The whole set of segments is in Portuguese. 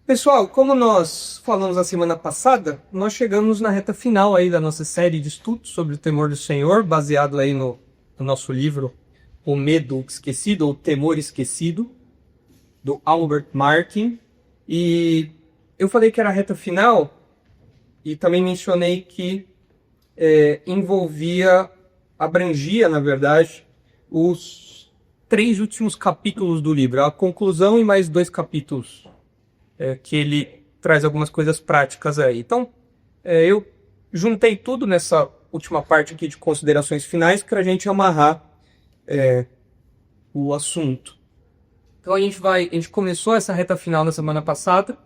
Pessoal, como nós falamos na semana passada, nós chegamos na reta final aí da nossa série de estudos sobre o temor do Senhor, baseado aí no nosso livro O Medo Esquecido, ou O Temor Esquecido, do Albert Martin. E eu falei que era a reta final e também mencionei que abrangia, na verdade, os 3 últimos capítulos do livro, a conclusão e mais 2 capítulos. Que ele traz algumas coisas práticas aí. Então, eu juntei tudo nessa última parte aqui de considerações finais para a gente amarrar o assunto. Então a gente começou essa reta final na semana passada,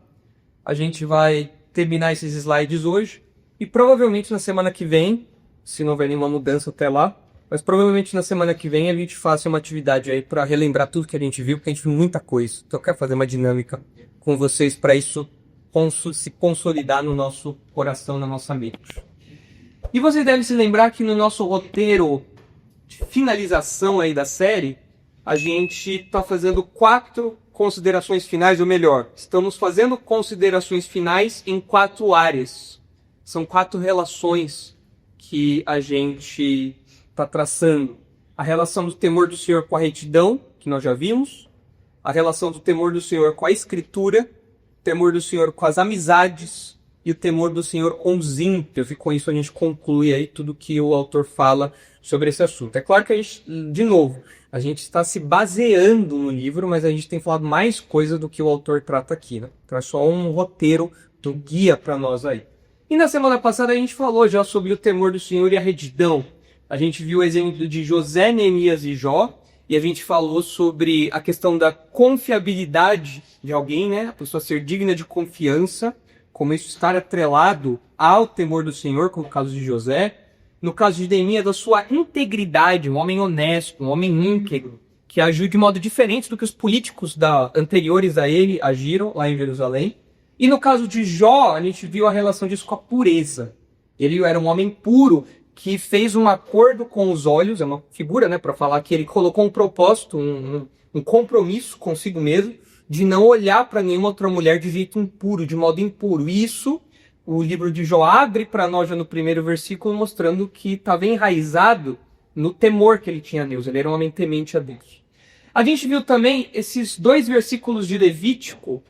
a gente vai terminar esses slides hoje, e provavelmente na semana que vem, se não houver nenhuma mudança até lá, mas provavelmente na semana que vem a gente faça uma atividade aí para relembrar tudo que a gente viu, porque a gente viu muita coisa. Então eu quero fazer uma dinâmica com vocês para isso se consolidar no nosso coração, na nossa mente. E vocês devem se lembrar que no nosso roteiro de finalização aí da série, a gente está fazendo 4 considerações finais, ou melhor, estamos fazendo considerações finais em 4 áreas. São 4 relações que a gente está traçando. A relação do temor do Senhor com a retidão, que nós já vimos. A relação do temor do Senhor com a Escritura, o temor do Senhor com as amizades e o temor do Senhor com os ímpios. E com isso a gente conclui aí tudo que o autor fala sobre esse assunto. É claro que a gente, de novo, a gente está se baseando no livro, mas a gente tem falado mais coisa do que o autor trata aqui, né? Então é só um roteiro, um guia para nós aí. E na semana passada a gente falou já sobre o temor do Senhor e a retidão. A gente viu o exemplo de José, Neemias e Jó. E a gente falou sobre a questão da confiabilidade de alguém, né? A pessoa ser digna de confiança, como isso estar atrelado ao temor do Senhor, como no caso de José. No caso de Neemias, da sua integridade, um homem honesto, um homem íntegro, que agiu de modo diferente do que os políticos anteriores a ele agiram lá em Jerusalém. E no caso de Jó, a gente viu a relação disso com a pureza. Ele era um homem puro, que fez um acordo com os olhos, é uma figura, né, para falar que ele colocou um propósito, um compromisso consigo mesmo, de não olhar para nenhuma outra mulher de jeito impuro, de modo impuro. Isso, o livro de Jó abre para nós já no primeiro versículo, mostrando que estava enraizado no temor que ele tinha a Deus. Ele era um homem temente a Deus. A gente viu também esses 2 versículos de Levítico,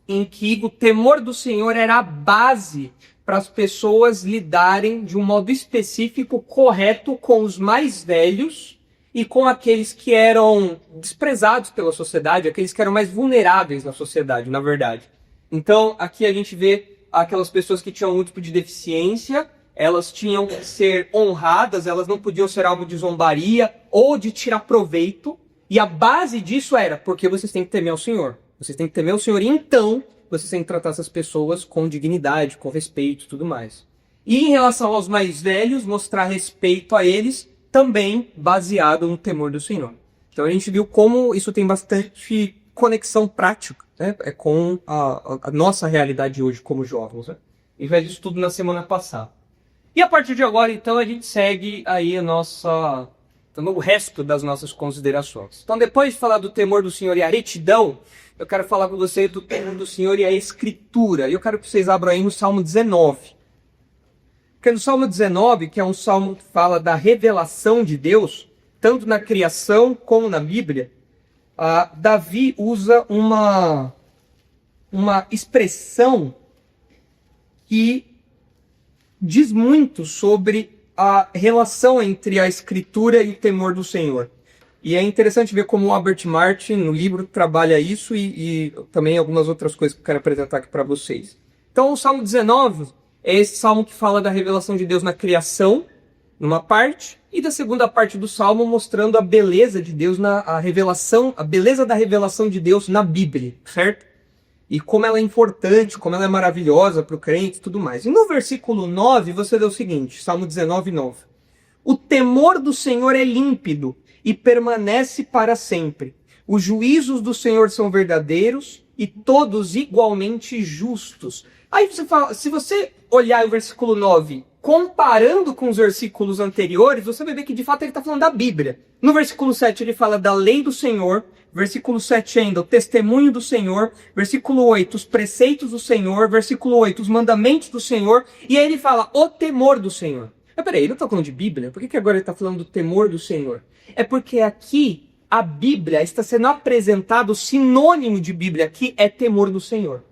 em que o temor do Senhor era a base para as pessoas lidarem de um modo específico, correto, com os mais velhos e com aqueles que eram desprezados pela sociedade, aqueles que eram mais vulneráveis na sociedade, na verdade. Então, aqui a gente vê aquelas pessoas que tinham algum tipo de deficiência, elas tinham que ser honradas, elas não podiam ser alvo de zombaria ou de tirar proveito, e a base disso era, porque vocês têm que temer ao Senhor. Vocês têm que temer ao Senhor, e então vocês têm que tratar essas pessoas com dignidade, com respeito e tudo mais. E em relação aos mais velhos, mostrar respeito a eles, também baseado no temor do Senhor. Então a gente viu como isso tem bastante conexão prática, né, com a nossa realidade hoje como jovens, né? E fez isso tudo na semana passada. E a partir de agora, então, a gente segue aí o resto das nossas considerações. Então, depois de falar do temor do Senhor e a retidão, eu quero falar com vocês do temor do Senhor e a Escritura. E eu quero que vocês abram aí no Salmo 19. Porque no Salmo 19, que é um salmo que fala da revelação de Deus, tanto na criação como na Bíblia, Davi usa uma expressão que diz muito sobre a relação entre a Escritura e o temor do Senhor. E é interessante ver como o Albert Martin, no livro, trabalha isso e também algumas outras coisas que eu quero apresentar aqui para vocês. Então, o Salmo 19 é esse salmo que fala da revelação de Deus na criação, numa parte, e da segunda parte do salmo mostrando a beleza de Deus a beleza da revelação de Deus na Bíblia, certo? E como ela é importante, como ela é maravilhosa para o crente e tudo mais. E no versículo 9, você lê o seguinte, Salmo 19, 9. O temor do Senhor é límpido e permanece para sempre. Os juízos do Senhor são verdadeiros e todos igualmente justos. Aí você fala, se você olhar o versículo 9 comparando com os versículos anteriores, você vai ver que de fato ele está falando da Bíblia. No versículo 7 ele fala da lei do Senhor, versículo 7 ainda, o testemunho do Senhor, versículo 8, os preceitos do Senhor, versículo 8, os mandamentos do Senhor, e aí ele fala o temor do Senhor. Mas peraí, ele não está falando de Bíblia? Por que agora ele está falando do temor do Senhor? É porque aqui a Bíblia está sendo apresentado, o sinônimo de Bíblia aqui é temor do Senhor.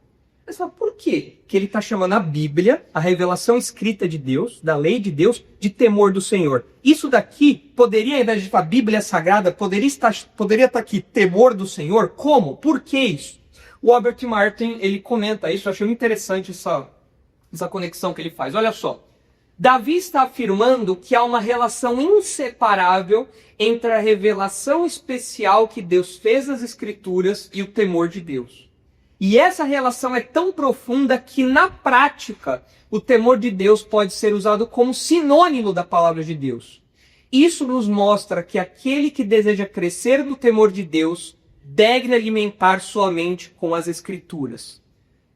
Mas fala, por quê? Que ele está chamando a Bíblia, a revelação escrita de Deus, da lei de Deus, de temor do Senhor. Isso daqui poderia, ao invés de falar Bíblia Sagrada, poderia estar aqui temor do Senhor? Como? Por que isso? O Robert Martin, ele comenta isso, eu achei muito interessante essa conexão que ele faz. Olha só. Davi está afirmando que há uma relação inseparável entre a revelação especial que Deus fez nas Escrituras e o temor de Deus. E essa relação é tão profunda que, na prática, o temor de Deus pode ser usado como sinônimo da palavra de Deus. Isso nos mostra que aquele que deseja crescer no temor de Deus deve alimentar sua mente com as Escrituras.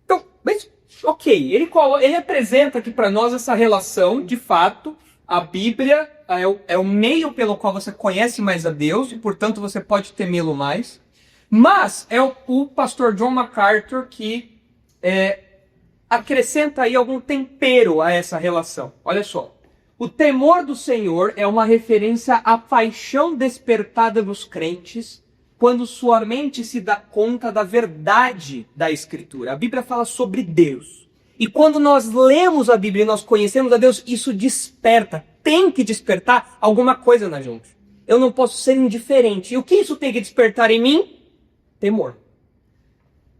Então, mas, ok, ele apresenta aqui para nós essa relação, de fato, a Bíblia é o meio pelo qual você conhece mais a Deus e, portanto, você pode temê-lo mais. Mas é o pastor John MacArthur que acrescenta aí algum tempero a essa relação. Olha só. O temor do Senhor é uma referência à paixão despertada nos crentes quando sua mente se dá conta da verdade da Escritura. A Bíblia fala sobre Deus. E quando nós lemos a Bíblia e nós conhecemos a Deus, isso desperta, tem que despertar alguma coisa na gente. Eu não posso ser indiferente. E o que isso tem que despertar em mim? Temor.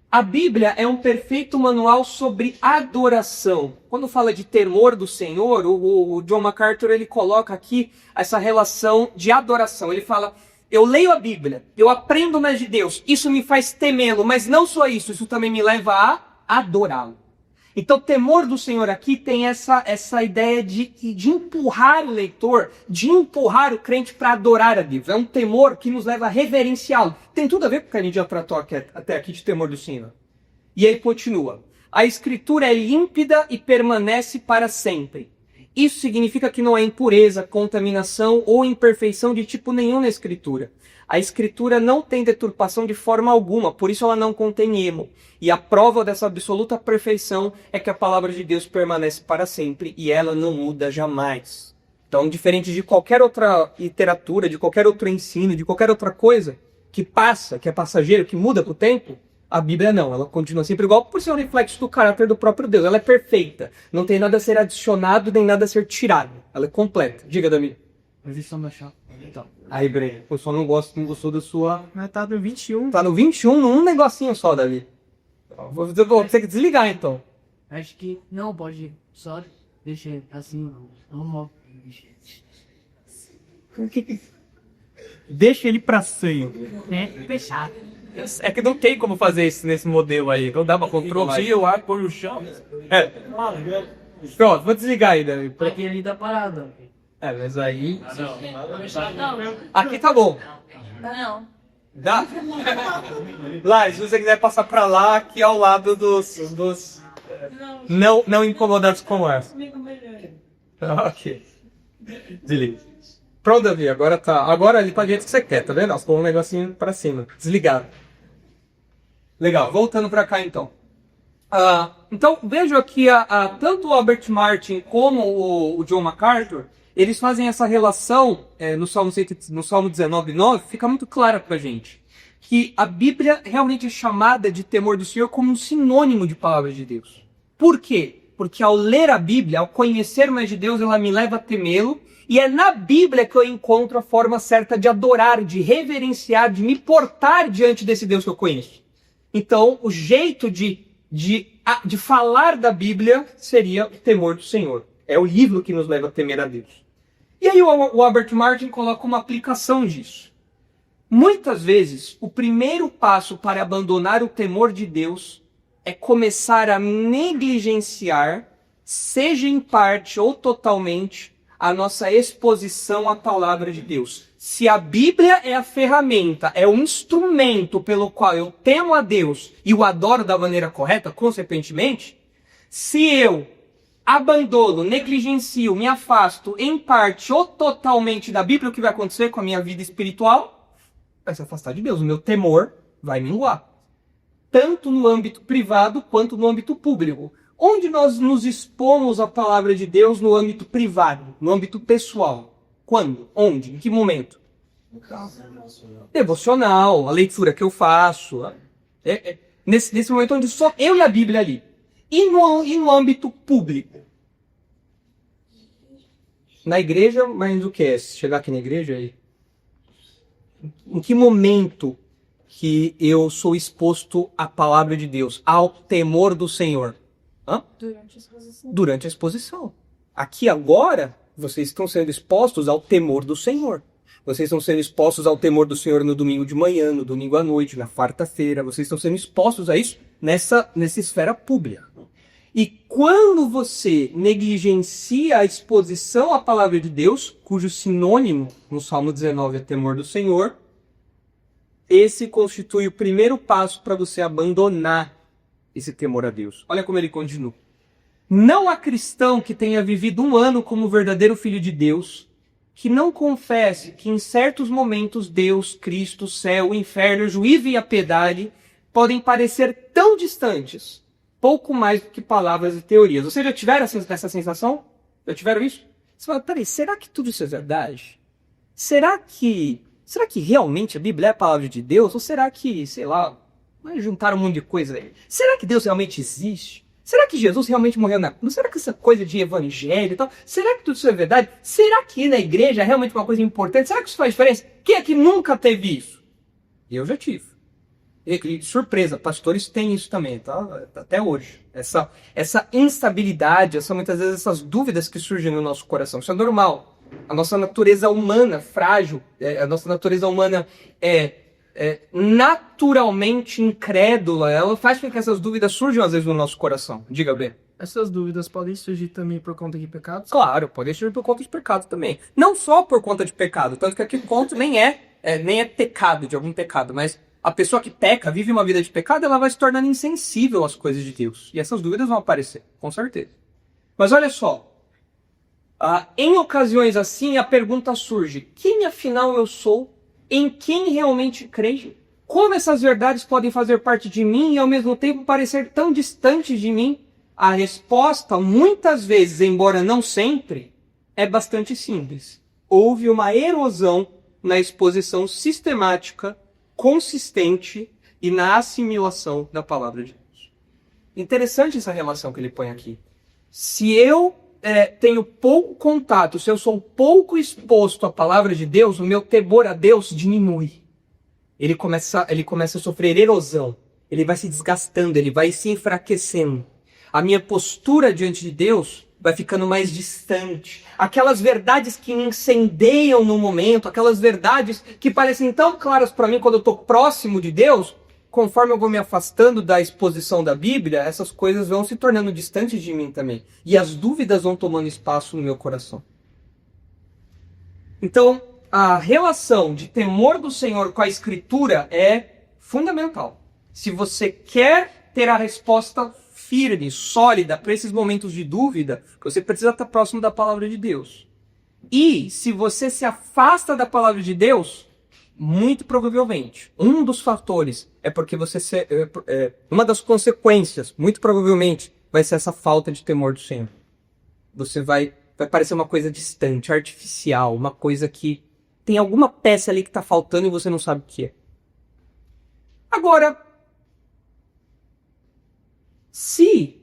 A Bíblia é um perfeito manual sobre adoração. Quando fala de temor do Senhor, o John MacArthur ele coloca aqui essa relação de adoração. Ele fala, eu leio a Bíblia, eu aprendo mais de Deus, isso me faz temê-lo, mas não só isso também me leva a adorá-lo. Então, o temor do Senhor aqui tem essa ideia de empurrar o leitor, de empurrar o crente para adorar a Deus. É um temor que nos leva a reverenciá-lo. Tem tudo a ver com o que a gente já tratou até aqui de temor do Senhor. E ele continua. A Escritura é límpida e permanece para sempre. Isso significa que não há impureza, contaminação ou imperfeição de tipo nenhum na Escritura. A Escritura não tem deturpação de forma alguma, por isso ela não contém erro. E a prova dessa absoluta perfeição é que a palavra de Deus permanece para sempre e ela não muda jamais. Então, diferente de qualquer outra literatura, de qualquer outro ensino, de qualquer outra coisa que passa, que é passageiro, que muda com o tempo, a Bíblia não, ela continua sempre igual por ser um reflexo do caráter do próprio Deus. Ela é perfeita, não tem nada a ser adicionado nem nada a ser tirado. Ela é completa. Diga, Davi. Posição da chave. Então. Aí, Breno, o pessoal não gostou da sua... Mas tá no 21. Tá no 21, num negocinho só, Davi. Vou ter que desligar, então. Acho que não pode. Só deixa assim. Normal. Deixa ele pra senho. Fechado. É que não tem como fazer isso nesse modelo aí. Não dá pra controlar. Tira o ar, põe no chão. Pronto, vou desligar aí, Davi. Aqui ali tá parado. Mas aí... Não. Aqui tá bom. Não. Dá? Lá, se você quiser passar pra lá, aqui ao lado dos não incomodados com essa. Ok. Desliga. Pronto, Davi, agora tá. Agora ali pra jeito que você quer, tá vendo? Nós colocamos um negocinho pra cima. Desligado. Legal, voltando pra cá então. Então, vejo aqui tanto o Robert Martin como o John MacArthur, eles fazem essa relação no Salmo 19:9, fica muito clara pra gente. Que a Bíblia realmente é chamada de temor do Senhor como um sinônimo de palavra de Deus. Por quê? Porque ao ler a Bíblia, ao conhecer mais de Deus, ela me leva a temê-lo. E é na Bíblia que eu encontro a forma certa de adorar, de reverenciar, de me portar diante desse Deus que eu conheço. Então, o jeito de falar da Bíblia seria o temor do Senhor. É o livro que nos leva a temer a Deus. E aí o Robert Martin coloca uma aplicação disso. Muitas vezes, o primeiro passo para abandonar o temor de Deus é começar a negligenciar, seja em parte ou totalmente, a nossa exposição à palavra de Deus. Se a Bíblia é a ferramenta, é o instrumento pelo qual eu temo a Deus e o adoro da maneira correta, consequentemente, se eu abandono, negligencio, me afasto em parte ou totalmente da Bíblia, o que vai acontecer com a minha vida espiritual? Vai se afastar de Deus. O meu temor vai minguar. Tanto no âmbito privado quanto no âmbito público. Onde nós nos expomos à palavra de Deus no âmbito privado, no âmbito pessoal? Quando? Onde? Em que momento? Devocional, a leitura que eu faço. Nesse momento onde só eu e a Bíblia ali. E no âmbito público? Na igreja, mas o que é? Se chegar aqui na igreja, aí. Em que momento que eu sou exposto à palavra de Deus, ao temor do Senhor? Durante a exposição. Durante a exposição. Aqui agora, vocês estão sendo expostos ao temor do Senhor. Vocês estão sendo expostos ao temor do Senhor no domingo de manhã, no domingo à noite, na quarta-feira. Vocês estão sendo expostos a isso nessa esfera pública. E quando você negligencia a exposição à palavra de Deus, cujo sinônimo no Salmo 19 é temor do Senhor, esse constitui o primeiro passo para você abandonar esse temor a Deus. Olha como ele continua. Não há cristão que tenha vivido um ano como verdadeiro filho de Deus, que não confesse que em certos momentos Deus, Cristo, o céu, o inferno, o juízo e a piedade podem parecer tão distantes, pouco mais do que palavras e teorias. Vocês já tiveram essa sensação? Já tiveram isso? Você fala, peraí, será que tudo isso é verdade? Será que realmente a Bíblia é a palavra de Deus? Ou será que, sei lá, vai juntar um monte de coisa aí? Será que Deus realmente existe? Será que Jesus realmente morreu na cruz? Será que essa coisa de evangelho e tal? Será que tudo isso é verdade? Será que ir na igreja é realmente uma coisa importante? Será que isso faz diferença? Quem aqui nunca teve isso? Eu já tive. E surpresa, pastores têm isso também, tá? Até hoje. Essa instabilidade, muitas vezes essas dúvidas que surgem no nosso coração. Isso é normal. A nossa natureza humana, frágil, a nossa natureza humana é naturalmente incrédula, ela faz com que essas dúvidas surjam às vezes no nosso coração. Diga, B. Essas dúvidas podem surgir também por conta de pecados? Claro, podem surgir por conta de pecado também. Não só por conta de pecado, tanto que aqui o ponto nem é pecado, de algum pecado, mas a pessoa que peca, vive uma vida de pecado, ela vai se tornando insensível às coisas de Deus. E essas dúvidas vão aparecer, com certeza. Mas olha só, em ocasiões assim a pergunta surge, quem afinal eu sou? Em quem realmente creio? Como essas verdades podem fazer parte de mim e ao mesmo tempo parecer tão distantes de mim? A resposta, muitas vezes, embora não sempre, é bastante simples. Houve uma erosão na exposição sistemática, consistente e na assimilação da palavra de Deus. Interessante essa relação que ele põe aqui. Se eu tenho pouco contato, se eu sou pouco exposto à palavra de Deus, o meu temor a Deus diminui. Ele começa a sofrer erosão. Ele vai se desgastando, ele vai se enfraquecendo. A minha postura diante de Deus vai ficando mais distante. Aquelas verdades que me incendeiam no momento, aquelas verdades que parecem tão claras para mim quando eu estou próximo de Deus, conforme eu vou me afastando da exposição da Bíblia, essas coisas vão se tornando distantes de mim também. E as dúvidas vão tomando espaço no meu coração. Então, a relação de temor do Senhor com a Escritura é fundamental. Se você quer ter a resposta firme, sólida para esses momentos de dúvida, você precisa estar próximo da palavra de Deus. E se você se afasta da palavra de Deus, muito provavelmente, um dos fatores é porque uma das consequências, muito provavelmente, vai ser essa falta de temor do Senhor. Você vai parecer uma coisa distante, artificial, uma coisa que tem alguma peça ali que está faltando e você não sabe o que é. Agora, se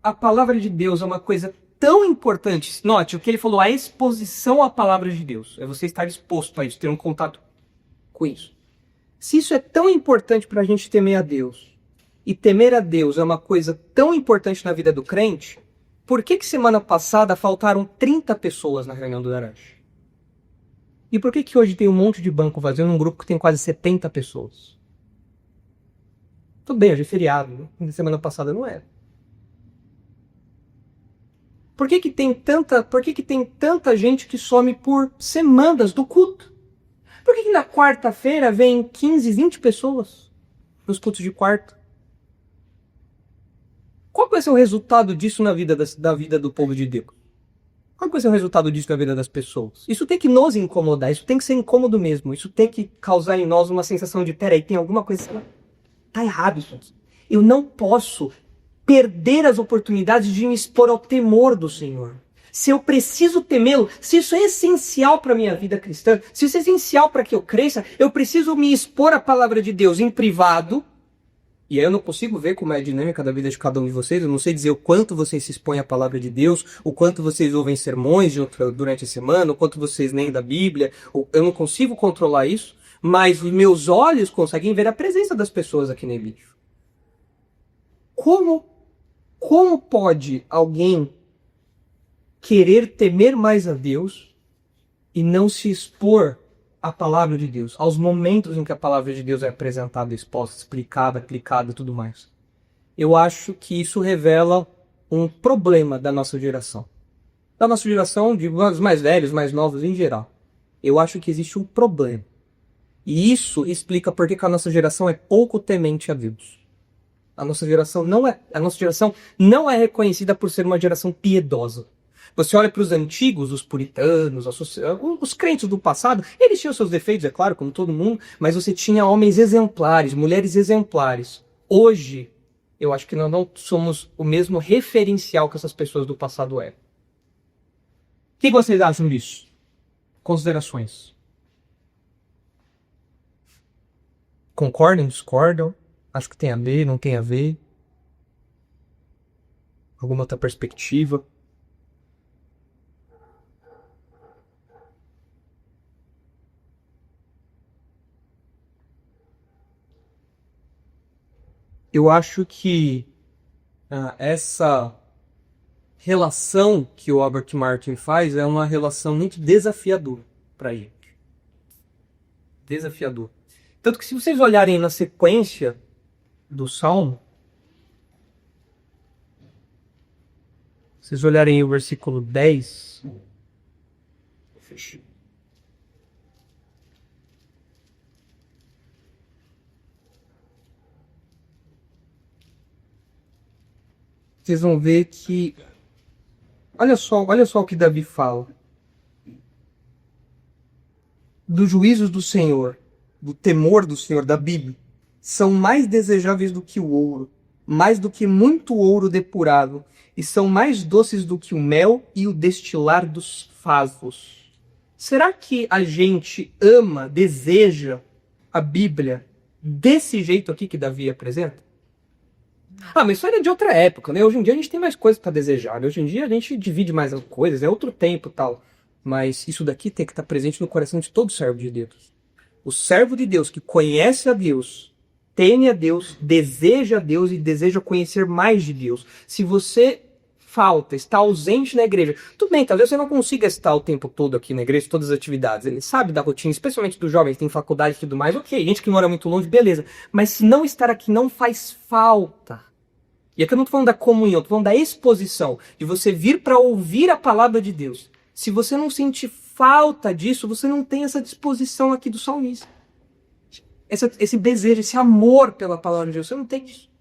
a palavra de Deus é uma coisa tão importante, note o que ele falou, a exposição à palavra de Deus, é você estar exposto a isso, ter um contato com isso. Se isso é tão importante para a gente temer a Deus, e temer a Deus é uma coisa tão importante na vida do crente, por que semana passada faltaram 30 pessoas na reunião do Darash? E por que hoje tem um monte de banco vazio num grupo que tem quase 70 pessoas? Tudo bem, hoje é feriado, na semana passada não era. Por que tem tanta gente que some por semanas do culto? Por que na quarta-feira vem 15, 20 pessoas nos cultos de quarta? Qual é ser o resultado disso na vida da vida do povo de Deus? Qual vai ser o resultado disso na vida das pessoas? Isso tem que nos incomodar, isso tem que ser incômodo mesmo, isso tem que causar em nós uma sensação de, peraí, tem alguma coisa que tá errado isso. Eu não posso perder as oportunidades de me expor ao temor do Senhor. Se eu preciso temê-lo, se isso é essencial para a minha vida cristã, se isso é essencial para que eu cresça, eu preciso me expor à palavra de Deus em privado. E aí eu não consigo ver como é a dinâmica da vida de cada um de vocês. Eu não sei dizer o quanto vocês se expõem à palavra de Deus, o quanto vocês ouvem sermões durante a semana, o quanto vocês leem da Bíblia. Eu não consigo controlar isso, mas os meus olhos conseguem ver a presença das pessoas aqui na igreja. Como pode alguém querer temer mais a Deus e não se expor à palavra de Deus, aos momentos em que a palavra de Deus é apresentada, exposta, explicada, aplicada e tudo mais? Eu acho que isso revela um problema da nossa geração. Da nossa geração, de os mais velhos, mais novos em geral. Eu acho que existe um problema. E isso explica por que a nossa geração é pouco temente a Deus. A nossa geração não é reconhecida por ser uma geração piedosa. Você olha para os antigos, os puritanos, os crentes do passado, eles tinham seus defeitos, é claro, como todo mundo, mas você tinha homens exemplares, mulheres exemplares. Hoje, eu acho que nós não somos o mesmo referencial que essas pessoas do passado eram. O que vocês acham disso? Considerações. Concordam, discordam? Acho que tem a ver, não tem a ver? Alguma outra perspectiva? Eu acho que essa relação que o Robert Martin faz é uma relação muito desafiadora para ele. Desafiador. Tanto que se vocês olharem na sequência do Salmo, vocês olharem o versículo 10, vocês vão ver que, olha só o que Davi fala. Dos juízos do Senhor, do temor do Senhor, da Bíblia, são mais desejáveis do que o ouro, mais do que muito ouro depurado, e são mais doces do que o mel e o destilar dos favos. Será que a gente ama, deseja a Bíblia desse jeito aqui que Davi apresenta? Mas isso era de outra época, né? Hoje em dia a gente tem mais coisas para desejar, né? Hoje em dia a gente divide mais as coisas, é outro tempo e tal. Mas isso daqui tem que estar presente no coração de todo servo de Deus. O servo de Deus que conhece a Deus, teme a Deus, deseja a Deus e deseja conhecer mais de Deus. Se você falta, está ausente na igreja, tudo bem, talvez você não consiga estar o tempo todo aqui na igreja, todas as atividades. Ele sabe da rotina, especialmente dos jovens, tem faculdade e tudo mais. Ok, gente que mora muito longe, beleza. Mas se não estar aqui não faz falta. E aqui eu não estou falando da comunhão, estou falando da exposição, de você vir para ouvir a palavra de Deus. Se você não sentir falta disso, você não tem essa disposição aqui do salmista. Esse desejo, esse amor pela palavra de Deus, você não tem isso.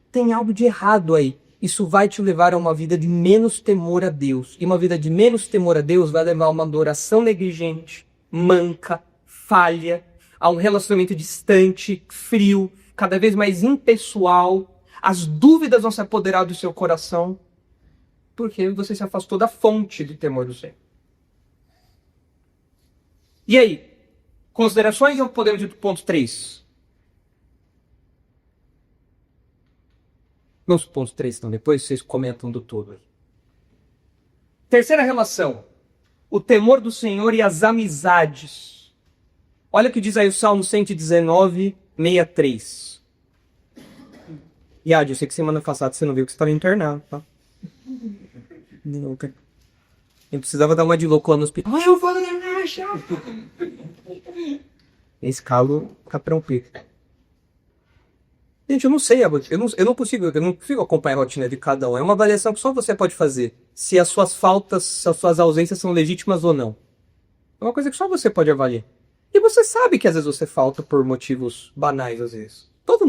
Tem algo de errado aí. Isso vai te levar a uma vida de menos temor a Deus. E uma vida de menos temor a Deus vai levar a uma adoração negligente, manca, falha, a um relacionamento distante, frio, cada vez mais impessoal. As dúvidas vão se apoderar do seu coração, porque você se afastou da fonte do temor do Senhor. E aí? Considerações ou podemos ir para o ponto 3? Vamos para o ponto 3, então depois vocês comentam do todo. Terceira relação. O temor do Senhor e as amizades. Olha o que diz aí o Salmo 119, 63. Yad, eu sei que semana passada você não viu que você estava internado, tá? Nunca. Eu precisava dar uma de louco lá no hospital. Eu vou na marcha! Esse calo caprão pico. Gente, eu não sei, eu não consigo acompanhar a rotina de cada um. É uma avaliação que só você pode fazer. Se as suas faltas, se as suas ausências são legítimas ou não. É uma coisa que só você pode avaliar. E você sabe que às vezes você falta por motivos banais, às vezes. Todo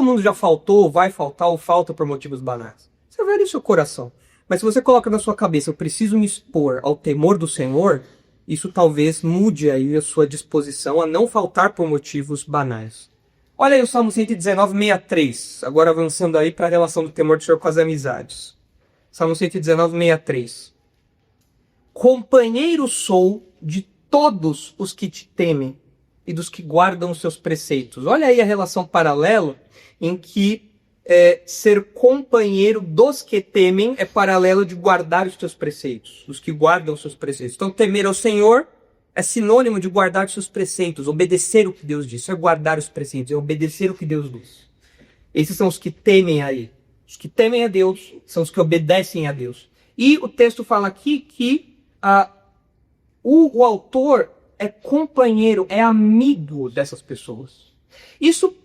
mundo já faltou, vai faltar ou falta por motivos banais. Você avalia o seu coração. Mas se você coloca na sua cabeça, eu preciso me expor ao temor do Senhor, isso talvez mude aí a sua disposição a não faltar por motivos banais. Olha aí o Salmo 119, 63. Agora avançando aí para a relação do temor do Senhor com as amizades. Salmo 119, 63. Companheiro sou de todos os que te temem e dos que guardam os seus preceitos. Olha aí a relação paralela em que ser companheiro dos que temem é paralelo de guardar os teus preceitos, os que guardam os seus preceitos. Então, temer ao Senhor é sinônimo de guardar os seus preceitos, obedecer o que Deus diz. Isso é guardar os preceitos, é obedecer o que Deus diz. Esses são os que temem a Ele. Os que temem a Deus são os que obedecem a Deus. E o texto fala aqui que o autor é companheiro, é amigo dessas pessoas. Isso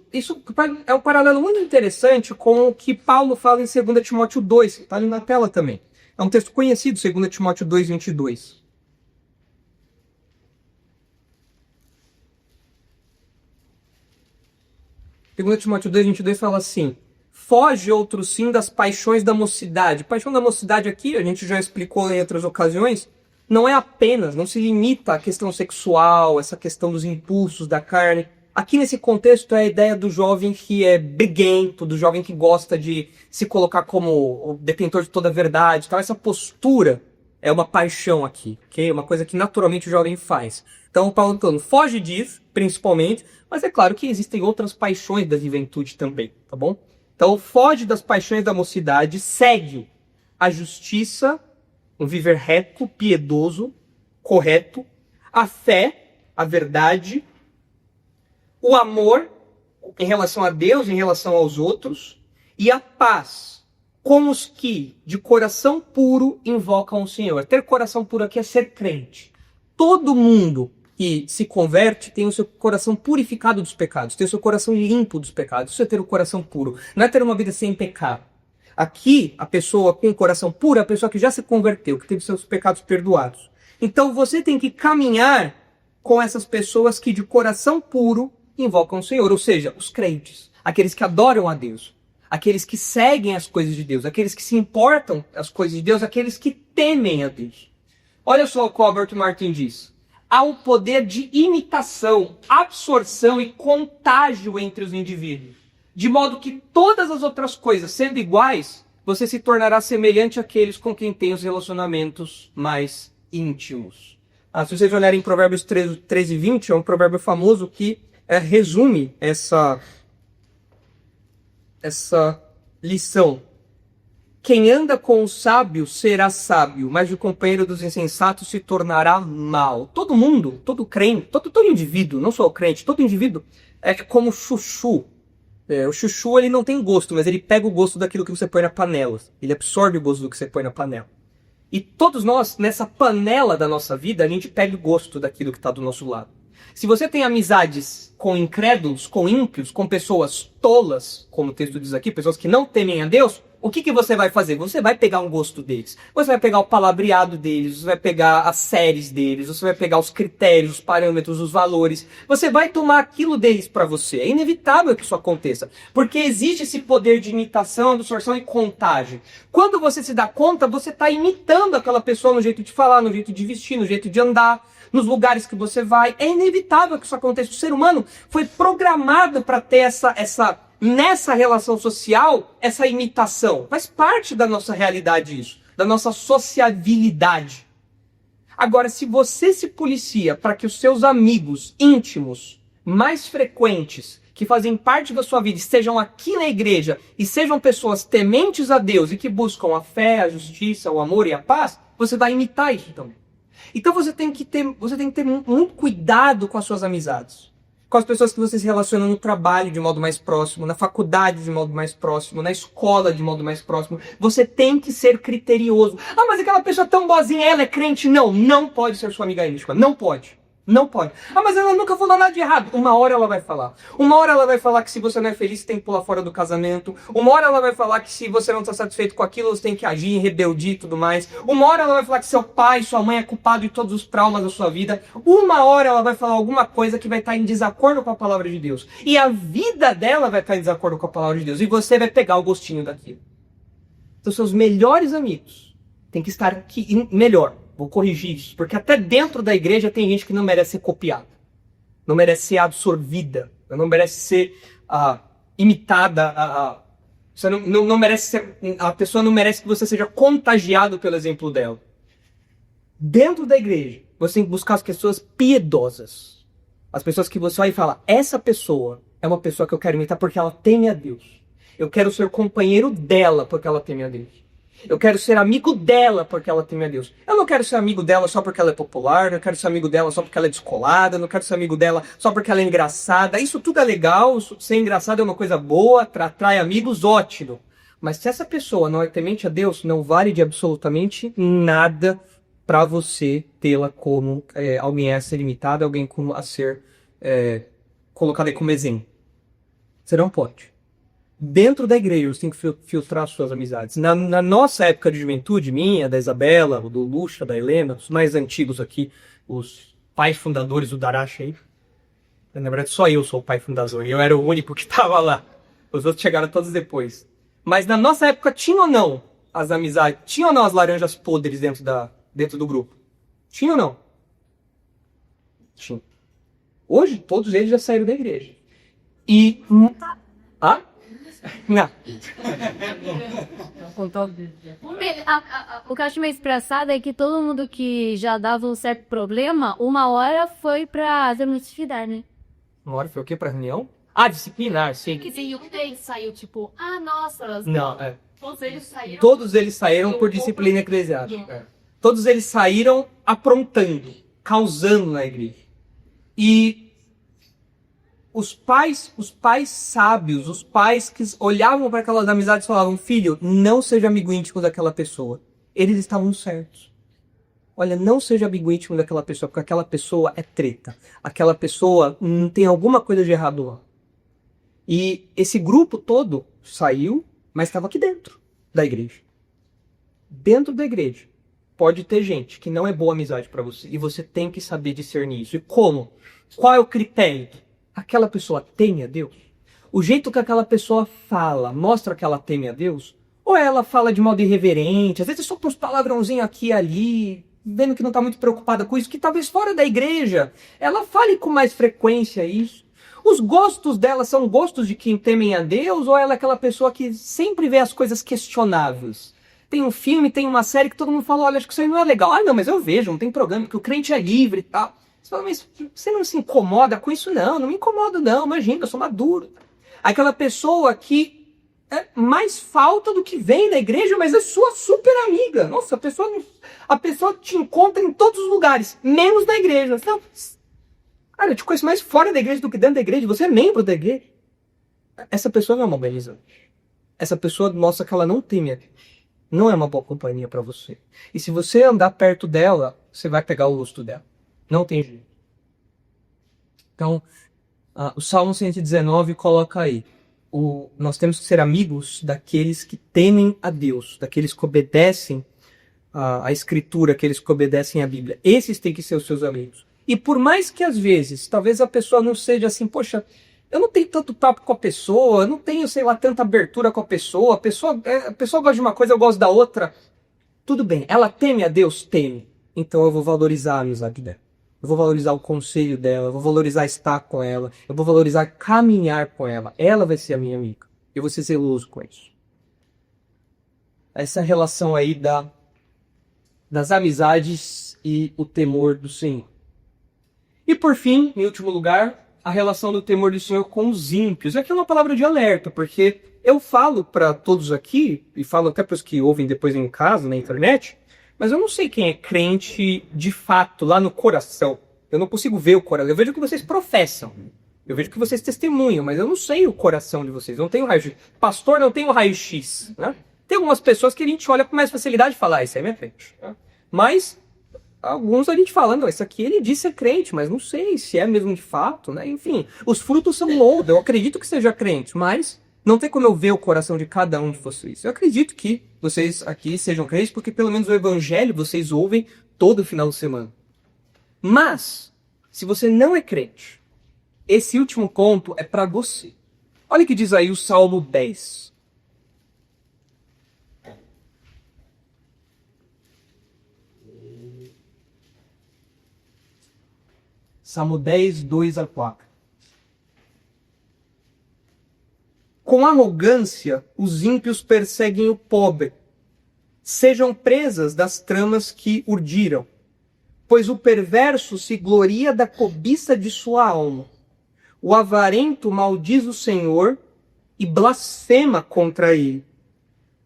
é um paralelo muito interessante com o que Paulo fala em 2 Timóteo 2, que está ali na tela também. É um texto conhecido, 2 Timóteo 2, 22. Segundo Timóteo 2, 22 fala assim: foge outro sim das paixões da mocidade. Paixão da mocidade aqui, a gente já explicou em outras ocasiões, não é apenas, não se limita à questão sexual, essa questão dos impulsos da carne. Aqui nesse contexto é a ideia do jovem que é briguento, do jovem que gosta de se colocar como o detentor de toda a verdade. Então essa postura é uma paixão aqui, ok? Uma coisa que naturalmente o jovem faz. Então o Paulo está falando, foge disso, principalmente, mas é claro que existem outras paixões da juventude também, tá bom? Então foge das paixões da mocidade, segue a justiça, um viver reto, piedoso, correto, a fé, a verdade, o amor em relação a Deus, em relação aos outros, e a paz com os que de coração puro invocam o Senhor. Ter coração puro aqui é ser crente. Todo mundo que se converte tem o seu coração purificado dos pecados, tem o seu coração limpo dos pecados. Isso é ter o coração puro, não é ter uma vida sem pecado. Aqui, a pessoa com o coração puro é a pessoa que já se converteu, que teve seus pecados perdoados. Então você tem que caminhar com essas pessoas que de coração puro invocam o Senhor, ou seja, os crentes, aqueles que adoram a Deus, aqueles que seguem as coisas de Deus, aqueles que se importam as coisas de Deus, aqueles que temem a Deus. Olha só o que o Albert Martin diz. Há um poder de imitação, absorção e contágio entre os indivíduos, de modo que todas as outras coisas sendo iguais, você se tornará semelhante àqueles com quem tem os relacionamentos mais íntimos. Se vocês olharem em Provérbios 13 e 20, é um provérbio famoso que resume essa lição. Quem anda com o sábio será sábio, mas o companheiro dos insensatos se tornará mau. Todo mundo, todo crente, todo indivíduo, não só o crente, todo indivíduo é como chuchu. O chuchu ele não tem gosto, mas ele pega o gosto daquilo que você põe na panela. Ele absorve o gosto do que você põe na panela. E todos nós, nessa panela da nossa vida, a gente pega o gosto daquilo que está do nosso lado. Se você tem amizades com incrédulos, com ímpios, com pessoas tolas, como o texto diz aqui, pessoas que não temem a Deus, o que você vai fazer? Você vai pegar um gosto deles. Você vai pegar o palavreado deles, você vai pegar as séries deles, você vai pegar os critérios, os parâmetros, os valores. Você vai tomar aquilo deles para você. É inevitável que isso aconteça, porque existe esse poder de imitação, absorção e contágio. Quando você se dá conta, você está imitando aquela pessoa no jeito de falar, no jeito de vestir, no jeito de andar, nos lugares que você vai. É inevitável que isso aconteça. O ser humano foi programado para ter nessa relação social, essa imitação. Faz parte da nossa realidade isso, da nossa sociabilidade. Agora, se você se policia para que os seus amigos íntimos, mais frequentes, que fazem parte da sua vida, estejam aqui na igreja e sejam pessoas tementes a Deus e que buscam a fé, a justiça, o amor e a paz, você vai imitar isso também. Então você tem que ter muito cuidado com as suas amizades. Com as pessoas que você se relaciona no trabalho de modo mais próximo, na faculdade de modo mais próximo, na escola de modo mais próximo. Você tem que ser criterioso. Mas aquela pessoa tão boazinha, ela é crente? Não pode ser sua amiga íntima. Não pode. Não pode. Mas ela nunca falou nada de errado. Uma hora ela vai falar. Uma hora ela vai falar que se você não é feliz, você tem que pular fora do casamento. Uma hora ela vai falar que se você não está satisfeito com aquilo, você tem que agir em rebeldia e tudo mais. Uma hora ela vai falar que seu pai, sua mãe é culpado de todos os traumas da sua vida. Uma hora ela vai falar alguma coisa que vai estar em desacordo com a palavra de Deus. E a vida dela vai estar em desacordo com a palavra de Deus. E você vai pegar o gostinho daquilo. Então, seus melhores amigos têm que estar aqui. E melhor, vou corrigir isso, porque até dentro da igreja tem gente que não merece ser copiada, não merece ser absorvida, não merece ser imitada. Você não merece ser, a pessoa não merece que você seja contagiado pelo exemplo dela. Dentro da igreja, você tem que buscar as pessoas piedosas. As pessoas que você vai falar, essa pessoa é uma pessoa que eu quero imitar porque ela teme a Deus. Eu quero ser companheiro dela porque ela teme a Deus. Eu quero ser amigo dela porque ela teme a Deus. Eu não quero ser amigo dela só porque ela é popular, não quero ser amigo dela só porque ela é descolada, não quero ser amigo dela só porque ela é engraçada. Isso tudo é legal, ser engraçado é uma coisa boa, atrai amigos, ótimo. Mas se essa pessoa não é temente a Deus, não vale de absolutamente nada para você tê-la como alguém a ser limitado, alguém como a ser colocado aí como exemplo. Você não pode. Dentro da igreja, você tem que filtrar suas amizades. Na nossa época de juventude, minha, da Isabela, do Lucha, da Helena, os mais antigos aqui, os pais fundadores do Darache aí. Na verdade, só eu sou o pai fundador. E eu era o único que estava lá. Os outros chegaram todos depois. Mas na nossa época, tinha ou não as amizades? Tinha ou não as laranjas podres dentro do grupo? Tinha ou não? Tinha. Hoje, todos eles já saíram da igreja. E... Não. O que eu acho meio engraçado é que todo mundo que já dava um certo problema, uma hora foi pra desmistificar, né? Uma hora foi o quê? Pra reunião? Disciplinar, sim. Que se um deles saiu, tipo, nossa, Não, todos eles saíram. Todos eles saíram por disciplina eclesiástica. Todos eles saíram aprontando, causando na igreja. E os pais sábios, os pais que olhavam para aquelas amizades e falavam, filho, não seja amigo íntimo daquela pessoa. Eles estavam certos. Olha, não seja amigo íntimo daquela pessoa, porque aquela pessoa é treta. Aquela pessoa tem alguma coisa de errado lá. E esse grupo todo saiu, mas estava aqui dentro da igreja. Dentro da igreja. Pode ter gente que não é boa amizade para você. E você tem que saber discernir isso. E como? Qual é o critério? Aquela pessoa teme a Deus? O jeito que aquela pessoa fala mostra que ela teme a Deus? Ou ela fala de modo irreverente, às vezes só com uns palavrãozinhos aqui e ali, vendo que não está muito preocupada com isso, que talvez fora da igreja ela fale com mais frequência isso. Os gostos dela são gostos de quem temem a Deus, ou ela é aquela pessoa que sempre vê as coisas questionáveis? Tem um filme, tem uma série que todo mundo fala, olha, acho que isso aí não é legal. Não, mas eu vejo, não tem problema, porque o crente é livre e tal. Você fala, mas você não se incomoda com isso? Não me incomodo não, imagina, eu sou maduro. Aquela pessoa que é mais falta do que vem da igreja, mas é sua super amiga. Nossa, a pessoa te encontra em todos os lugares, menos na igreja. Não, cara, eu te conheço mais fora da igreja do que dentro da igreja, você é membro da igreja. Essa pessoa não é uma beleza. Essa pessoa mostra que ela não teme a Deus. Não é uma boa companhia para você. E se você andar perto dela, você vai pegar o rosto dela. Não tem jeito. Então, o Salmo 119 coloca aí. Nós temos que ser amigos daqueles que temem a Deus, daqueles que obedecem a Escritura, aqueles que obedecem a Bíblia. Esses têm que ser os seus amigos. E por mais que às vezes, talvez a pessoa não seja assim, poxa, eu não tenho tanto papo com a pessoa, eu não tenho, sei lá, tanta abertura com a pessoa gosta de uma coisa, eu gosto da outra. Tudo bem, ela teme a Deus? Teme. Então eu vou valorizar a amizade dela. Eu vou valorizar o conselho dela, eu vou valorizar estar com ela, eu vou valorizar caminhar com ela. Ela vai ser a minha amiga. Eu vou ser zeloso com isso. Essa relação aí das amizades e o temor do Senhor. E por fim, em último lugar, a relação do temor do Senhor com os ímpios. Aqui é uma palavra de alerta, porque eu falo para todos aqui, e falo até para os que ouvem depois em casa, na internet, mas eu não sei quem é crente de fato, lá no coração. Eu não consigo ver o coração. Eu vejo o que vocês professam. Eu vejo o que vocês testemunham, mas eu não sei o coração de vocês. Eu não tenho raio-x. Pastor não tem o raio-x. Né? Tem algumas pessoas que a gente olha com mais facilidade e fala, isso aí é minha frente. Né? Mas alguns a gente fala, não, isso aqui ele disse ser crente, mas não sei se é mesmo de fato. Né? Enfim, os frutos são loucos. Eu acredito que seja crente, mas não tem como eu ver o coração de cada um de vocês. Eu acredito que vocês aqui sejam crentes, porque pelo menos o evangelho vocês ouvem todo final de semana. Mas, se você não é crente, esse último ponto é para você. Olha o que diz aí o Salmo 10. Salmo 10, 2 a 4. Com arrogância, os ímpios perseguem o pobre. Sejam presas das tramas que urdiram. Pois o perverso se gloria da cobiça de sua alma. O avarento maldiz o Senhor e blasfema contra ele.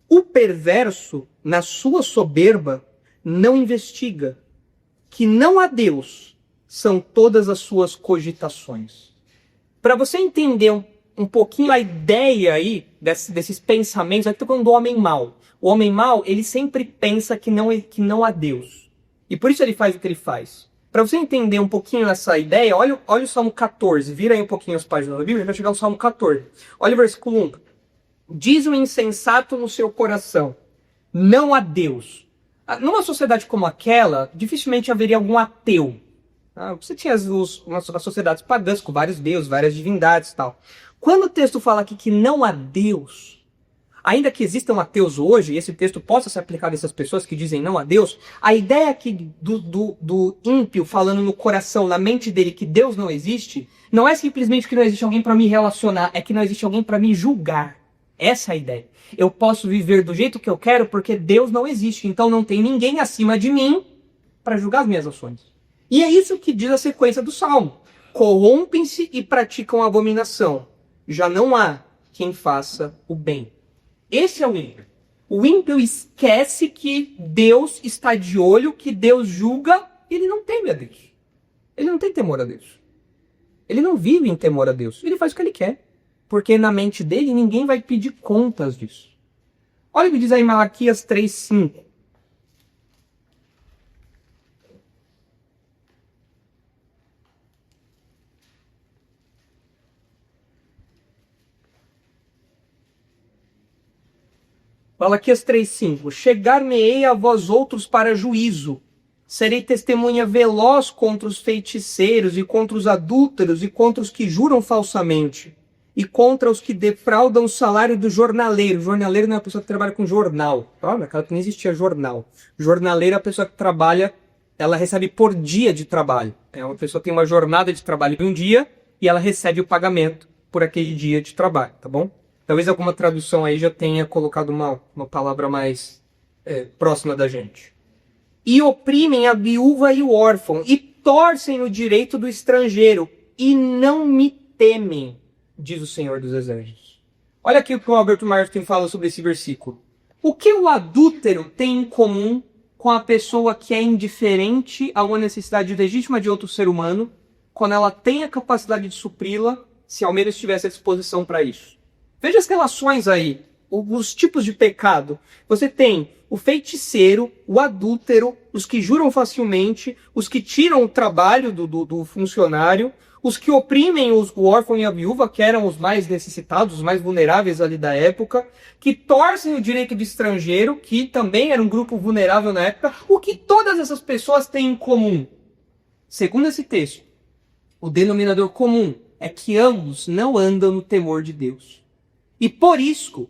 O perverso, na sua soberba, não investiga. Que não há Deus são todas as suas cogitações. Para você entender um pouquinho a ideia aí desses pensamentos, aqui estou falando do homem mau. O homem mau, ele sempre pensa que não há Deus. E por isso ele faz o que ele faz. Para você entender um pouquinho essa ideia, olha o Salmo 14. Vira aí um pouquinho as páginas da Bíblia, vai chegar ao Salmo 14. Olha o versículo 1. Diz o insensato no seu coração, não há Deus. Numa sociedade como aquela, dificilmente haveria algum ateu. Você tinha as sociedades pagãs com vários deuses, várias divindades e tal. Quando o texto fala aqui que não há Deus, ainda que existam ateus hoje, e esse texto possa ser aplicado a essas pessoas que dizem não a Deus, a ideia aqui do ímpio falando no coração, na mente dele, que Deus não existe, não é simplesmente que não existe alguém para me relacionar, é que não existe alguém para me julgar. Essa é a ideia. Eu posso viver do jeito que eu quero porque Deus não existe, então não tem ninguém acima de mim para julgar as minhas ações. E é isso que diz a sequência do Salmo. Corrompem-se e praticam abominação. Já não há quem faça o bem. Esse é o ímpio. O ímpio esquece que Deus está de olho, que Deus julga, e ele não teme a Deus. Ele não tem temor a Deus. Ele não vive em temor a Deus. Ele faz o que ele quer. Porque na mente dele ninguém vai pedir contas disso. Olha o que diz aí Malaquias 3:5. Malaquias 3:5. Chegar-me-ei a vós outros para juízo. Serei testemunha veloz contra os feiticeiros e contra os adúlteros e contra os que juram falsamente. E contra os que defraudam o salário do jornaleiro. Jornaleiro não é a pessoa que trabalha com jornal. Naquela que nem existia jornal. Jornaleiro é a pessoa que trabalha, ela recebe por dia de trabalho. Uma pessoa tem uma jornada de trabalho de um dia e ela recebe o pagamento por aquele dia de trabalho, tá bom? Talvez alguma tradução aí já tenha colocado uma palavra mais próxima da gente. E oprimem a viúva e o órfão, e torcem o direito do estrangeiro, e não me temem, diz o Senhor dos Exércitos. Olha aqui o que o Albert Martin fala sobre esse versículo. O que o adúltero tem em comum com a pessoa que é indiferente a uma necessidade legítima de outro ser humano, quando ela tem a capacidade de supri-la, se ao menos tivesse a disposição para isso? Veja as relações aí, os tipos de pecado. Você tem o feiticeiro, o adúltero, os que juram facilmente, os que tiram o trabalho do funcionário, os que oprimem o órfão e a viúva, que eram os mais necessitados, os mais vulneráveis ali da época, que torcem o direito do estrangeiro, que também era um grupo vulnerável na época. O que todas essas pessoas têm em comum? Segundo esse texto, o denominador comum é que ambos não andam no temor de Deus. E por isso,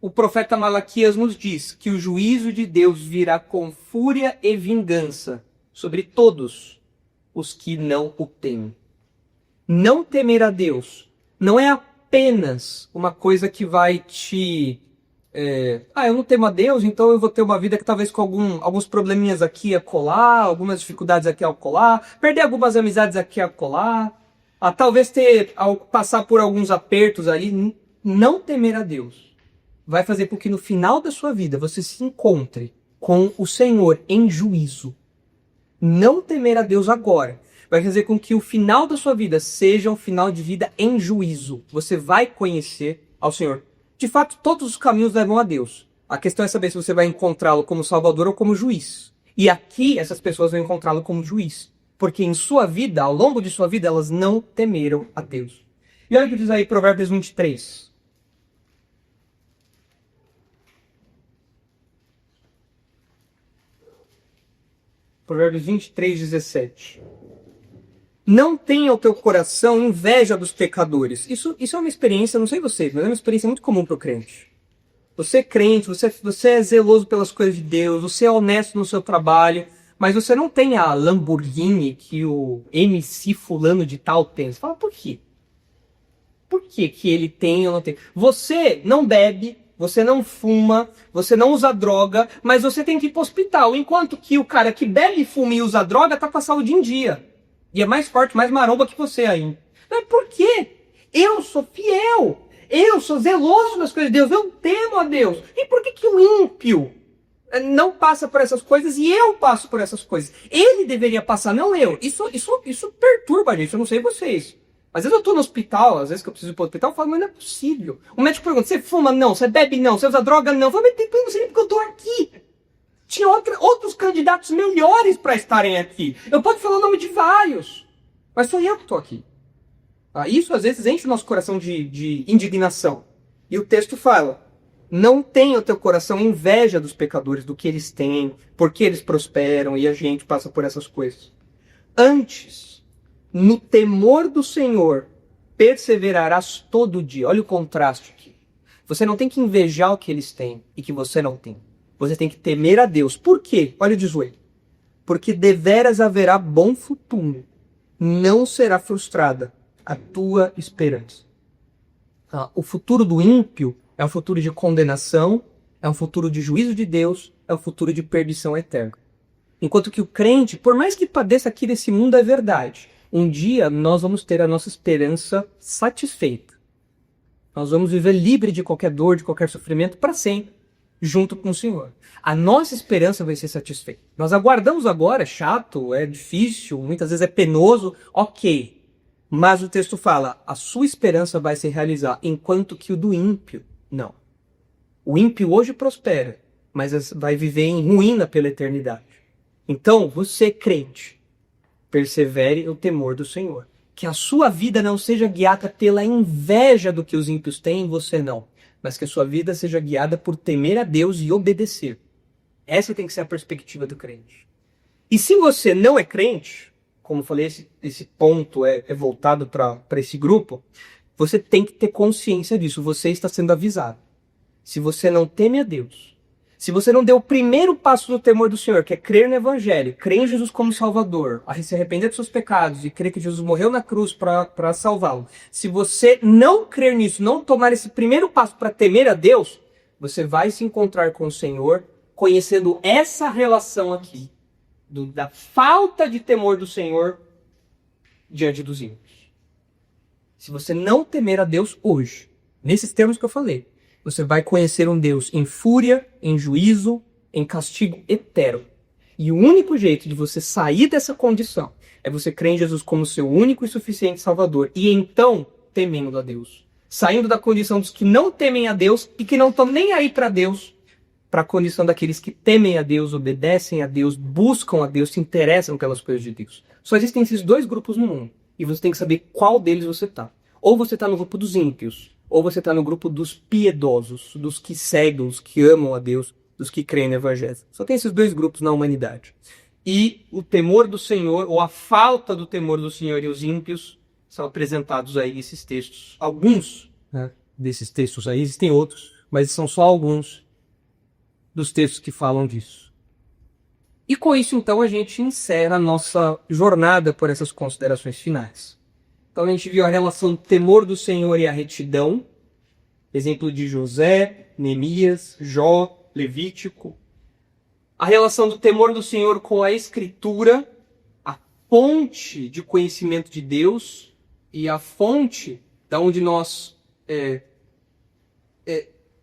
o profeta Malaquias nos diz que o juízo de Deus virá com fúria e vingança sobre todos os que não o temem. Não temer a Deus não é apenas uma coisa que vai te... eu não temo a Deus, então eu vou ter uma vida que talvez com alguns probleminhas aqui e acolá, algumas dificuldades aqui e acolá, perder algumas amizades aqui e acolá, talvez passar por alguns apertos ali. Não temer a Deus vai fazer com que no final da sua vida você se encontre com o Senhor em juízo. Não temer a Deus agora vai fazer com que o final da sua vida seja um final de vida em juízo. Você vai conhecer ao Senhor. De fato, todos os caminhos levam a Deus. A questão é saber se você vai encontrá-lo como Salvador ou como juiz. E aqui essas pessoas vão encontrá-lo como juiz. Porque em sua vida, ao longo de sua vida, elas não temeram a Deus. E olha o que diz aí Provérbios 23. Provérbios 23, 17. Não tenha o teu coração inveja dos pecadores. Isso é uma experiência, não sei vocês, mas é uma experiência muito comum para o crente. Você é crente, você é zeloso pelas coisas de Deus, você é honesto no seu trabalho, mas você não tem a Lamborghini que o MC fulano de tal tem. Você fala, por quê? Por que que ele tem ou não tem? Você não bebe, você não fuma, você não usa droga, mas você tem que ir pro hospital. Enquanto que o cara que bebe, fuma e usa droga tá com a saúde em dia. E é mais forte, mais maromba que você ainda. Mas por quê? Eu sou fiel. Eu sou zeloso das coisas de Deus. Eu temo a Deus. E por que que o ímpio não passa por essas coisas e eu passo por essas coisas? Ele deveria passar, não eu. Isso perturba a gente. Eu não sei vocês. Às vezes eu tô no hospital, às vezes que eu preciso ir pro hospital, eu falo, mas não é possível. O médico pergunta, você fuma? Não. Você bebe? Não. Você usa droga? Não. Eu falo, mas não sei porque eu tô aqui. Tinha outros candidatos melhores para estarem aqui. Eu posso falar o nome de vários, mas sou eu que tô aqui. Isso às vezes enche o nosso coração de indignação. E o texto fala, não tenha o teu coração inveja dos pecadores, do que eles têm, porque eles prosperam e a gente passa por essas coisas. Antes, no temor do Senhor, perseverarás todo dia. Olha o contraste aqui. Você não tem que invejar o que eles têm e que você não tem. Você tem que temer a Deus. Por quê? Olha o 18. Porque deveras haverá bom futuro. Não será frustrada a tua esperança. O futuro do ímpio é um futuro de condenação, é um futuro de juízo de Deus, é um futuro de perdição eterna. Enquanto que o crente, por mais que padeça aqui desse mundo, é verdade. Um dia nós vamos ter a nossa esperança satisfeita. Nós vamos viver livre de qualquer dor, de qualquer sofrimento para sempre, junto com o Senhor. A nossa esperança vai ser satisfeita. Nós aguardamos agora, é chato, é difícil, muitas vezes é penoso, ok. Mas o texto fala, a sua esperança vai se realizar, enquanto que o do ímpio, não. O ímpio hoje prospera, mas vai viver em ruína pela eternidade. Então, você crente, persevere no temor do Senhor. Que a sua vida não seja guiada pela inveja do que os ímpios têm, você não. Mas que a sua vida seja guiada por temer a Deus e obedecer. Essa tem que ser a perspectiva do crente. E se você não é crente, como eu falei, esse ponto é voltado para esse grupo, você tem que ter consciência disso, você está sendo avisado. Se você não teme a Deus, se você não deu o primeiro passo no temor do Senhor, que é crer no Evangelho, crer em Jesus como Salvador, se arrepender dos seus pecados e crer que Jesus morreu na cruz para salvá-lo, se você não crer nisso, não tomar esse primeiro passo para temer a Deus, você vai se encontrar com o Senhor conhecendo essa relação aqui, da falta de temor do Senhor diante dos ímpios. Se você não temer a Deus hoje, nesses termos que eu falei, você vai conhecer um Deus em fúria, em juízo, em castigo eterno. E o único jeito de você sair dessa condição é você crer em Jesus como seu único e suficiente Salvador. E então, temendo a Deus. Saindo da condição dos que não temem a Deus e que não estão nem aí para Deus, para a condição daqueles que temem a Deus, obedecem a Deus, buscam a Deus, se interessam pelas coisas de Deus. Só existem esses dois grupos no mundo. E você tem que saber qual deles você está. Ou você está no grupo dos ímpios, ou você está no grupo dos piedosos, dos que seguem, dos que amam a Deus, dos que creem no Evangelho. Só tem esses dois grupos na humanidade. E o temor do Senhor, ou a falta do temor do Senhor e os ímpios, são apresentados aí nesses textos. Alguns desses textos aí, existem outros, mas são só alguns dos textos que falam disso. E com isso, então, a gente encerra a nossa jornada por essas considerações finais. Então a gente viu a relação do temor do Senhor e a retidão, exemplo de José, Neemias, Jó, Levítico. A relação do temor do Senhor com a Escritura, a fonte de conhecimento de Deus e a fonte da onde nós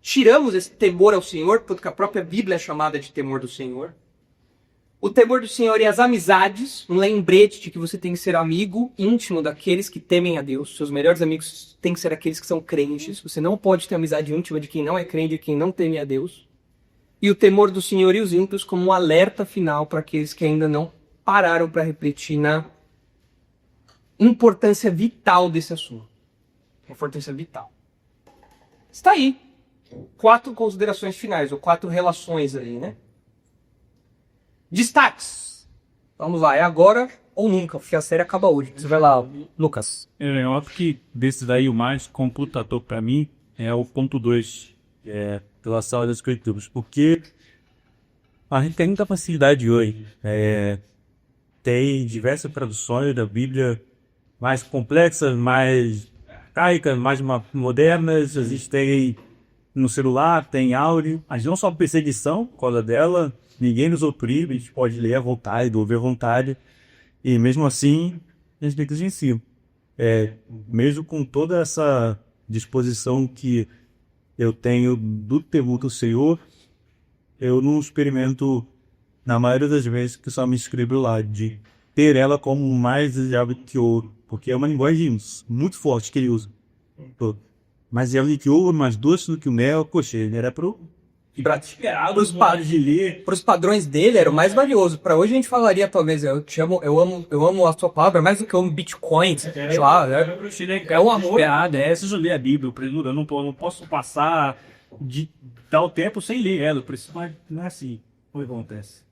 tiramos esse temor ao Senhor, porque a própria Bíblia é chamada de temor do Senhor. O temor do Senhor e as amizades, um lembrete de que você tem que ser amigo íntimo daqueles que temem a Deus. Seus melhores amigos têm que ser aqueles que são crentes. Você não pode ter amizade íntima de quem não é crente, de quem não teme a Deus. E o temor do Senhor e os ímpios como um alerta final para aqueles que ainda não pararam para refletir na importância vital desse assunto. Importância vital. Está aí. 4 considerações finais, ou 4 relações aí, né? Destaques. Vamos lá, é agora ou nunca, porque a série acaba hoje. Você vai lá, Lucas. É óbvio que desse daí o mais computador para mim é o ponto 2, que é relação às escrituras. Porque A gente tem muita facilidade hoje. Tem diversas traduções da Bíblia mais complexas, mais arcaicas, mais modernas. A gente tem no celular, tem áudio. A gente não só perseguição por causa dela, ninguém nos oprime, a gente pode ler à vontade, ouvir à vontade. E mesmo assim, a gente negligencia. Mesmo com toda essa disposição que eu tenho do temor do Senhor, eu não experimento, na maioria das vezes, que só me inscrevo lá, de ter ela como mais desejável que ouro. Porque é uma linguagem muito forte que ele usa. Mais desejável que ouro, mais doce do que o mel, poxa, ele era pro Pros padrões dele era o mais valioso. Pra hoje a gente falaria, talvez, eu te amo, eu amo a sua palavra mais do que eu amo Bitcoin, sei lá, é um amor. Se eu ler a Bíblia, eu não posso passar de tal tempo sem ler ela, mas não é assim o que acontece.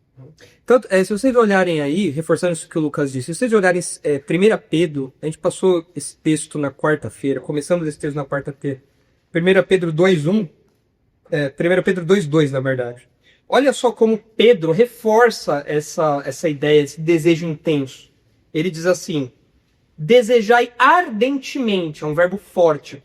Tanto, se vocês olharem aí, reforçando isso que o Lucas disse, se vocês olharem 1 Pedro, a gente passou esse texto na quarta-feira, começamos esse texto na quarta-feira, 1 Pedro 2:1, 1 Pedro 2:2, na verdade. Olha só como Pedro reforça essa ideia, esse desejo intenso. Ele diz assim, desejai ardentemente, é um verbo forte,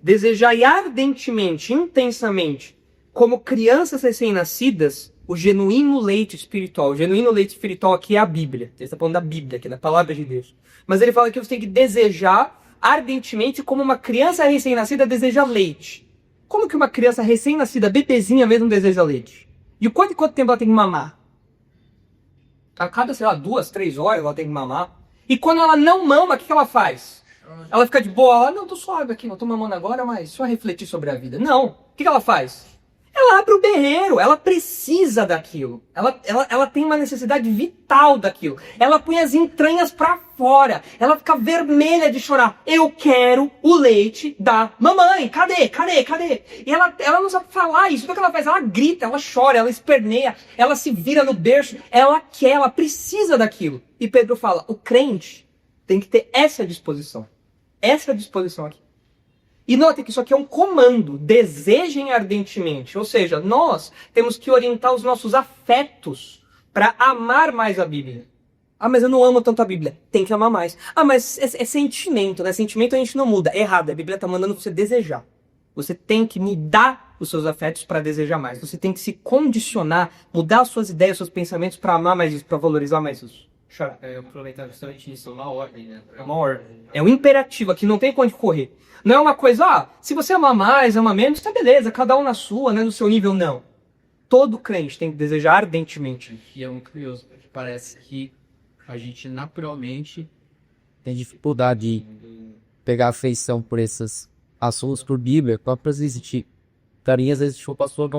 desejai ardentemente, intensamente, como crianças recém-nascidas, o genuíno leite espiritual. O genuíno leite espiritual aqui é a Bíblia. Ele está falando da Bíblia, aqui, da palavra de Deus. Mas ele fala que você tem que desejar ardentemente como uma criança recém-nascida deseja leite. Como que uma criança recém-nascida, bebezinha mesmo, deseja leite? De quanto em quanto tempo ela tem que mamar? A cada, sei lá, 2, 3 horas ela tem que mamar. E quando ela não mama, o que ela faz? Ela fica de boa, ela, não, tô suave aqui, não tô mamando agora, mas só refletir sobre a vida. Não. O que ela faz? Ela abre o berreiro, ela precisa daquilo. Ela tem uma necessidade vital daquilo. Ela põe as entranhas pra fora. Ela fica vermelha de chorar. Eu quero o leite da mamãe. Cadê? Cadê? Cadê? E ela não sabe falar isso. O que ela faz? Ela grita, ela chora, ela esperneia, ela se vira no berço. Ela quer, ela precisa daquilo. E Pedro fala, o crente tem que ter essa disposição. Essa disposição aqui. E note que isso aqui é um comando, desejem ardentemente. Ou seja, nós temos que orientar os nossos afetos para amar mais a Bíblia. Ah, mas eu não amo tanto a Bíblia. Tem que amar mais. Ah, mas é sentimento, né? Sentimento a gente não muda. É errado, a Bíblia está mandando você desejar. Você tem que mudar os seus afetos para desejar mais. Você tem que se condicionar, mudar as suas ideias, seus pensamentos para amar mais isso, para valorizar mais isso. Eu aproveitar justamente isso, uma ordem, né? É uma ordem. É um imperativo aqui, não tem pra onde correr. Não é uma coisa, se você amar mais, ama menos, tá beleza, cada um na sua, né, no seu nível, não. Todo crente tem que desejar ardentemente. E é muito curioso, porque parece que a gente naturalmente tem dificuldade de pegar afeição por esses assuntos por Bíblia, para existir. Carinha, às vezes, tipo, passou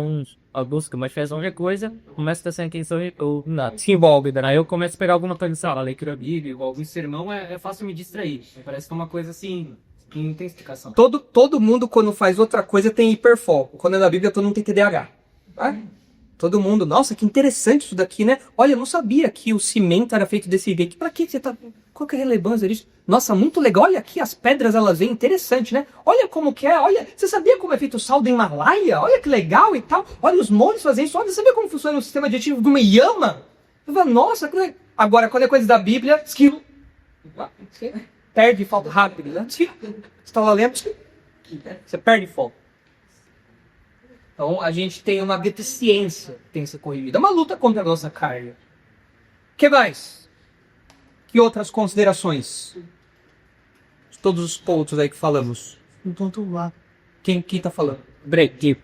a busca, mas faz alguma coisa, começa a ter essa intenção ou nada. Se envolve, né? Aí eu começo a pegar alguma coisa, sei lá, leitura bíblica, algum sermão, é fácil me distrair. Parece que é uma coisa assim, que não tem explicação. Todo mundo, quando faz outra coisa, tem hiperfoco. Quando é na Bíblia, todo mundo tem TDAH. Ah, todo mundo, nossa, que interessante isso daqui, né? Olha, eu não sabia que o cimento era feito desse jeito. Pra que você tá... Qual que é a relevância disso? Nossa, muito legal. Olha aqui, as pedras, elas vêm, interessante, né? Olha como que é, olha... Você sabia como é feito o sal do Himalaia? Olha que legal e tal. Olha, os molhos fazem isso. Olha, você sabia como funciona o sistema digestivo de uma Yama? Eu falo, nossa, que legal. Agora, quando é coisa da Bíblia, esquilo. Perde foco rápido, né? Você tá lá lendo, você perde foco. Então, a gente tem uma deficiência que tem que ser corrigida. É uma luta contra a nossa carne. O que mais? Que outras considerações? De todos os pontos aí que falamos. Um ponto lá. Quem tá falando? Break.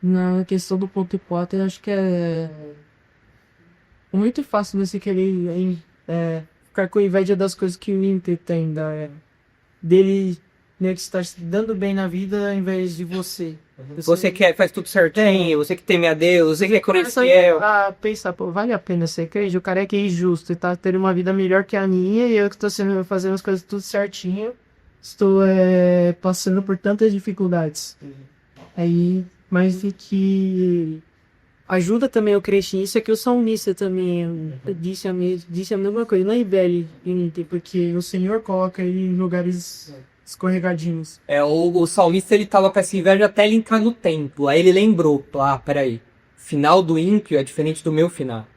Na questão do ponto Potter, acho que é muito fácil você querer ficar com inveja das coisas que o Inter tem, dele, né, que está se dando bem na vida ao invés de você. Você que faz tudo certinho, você que teme a Deus, você que é comercial. Pensar, pô, vale a pena ser crente? O cara é que é injusto e tá tendo uma vida melhor que a minha e eu que estou fazendo as coisas tudo certinho, estou passando por tantas dificuldades. Aí, mas e que ajuda também o crente nisso é que o salmista também disse a mesma coisa, não é rebelde, porque o Senhor coloca ele em lugares escorregadinhos. O salmista, ele tava com essa inveja até ele entrar no templo. Aí ele lembrou, peraí, final do ímpio é diferente do meu final.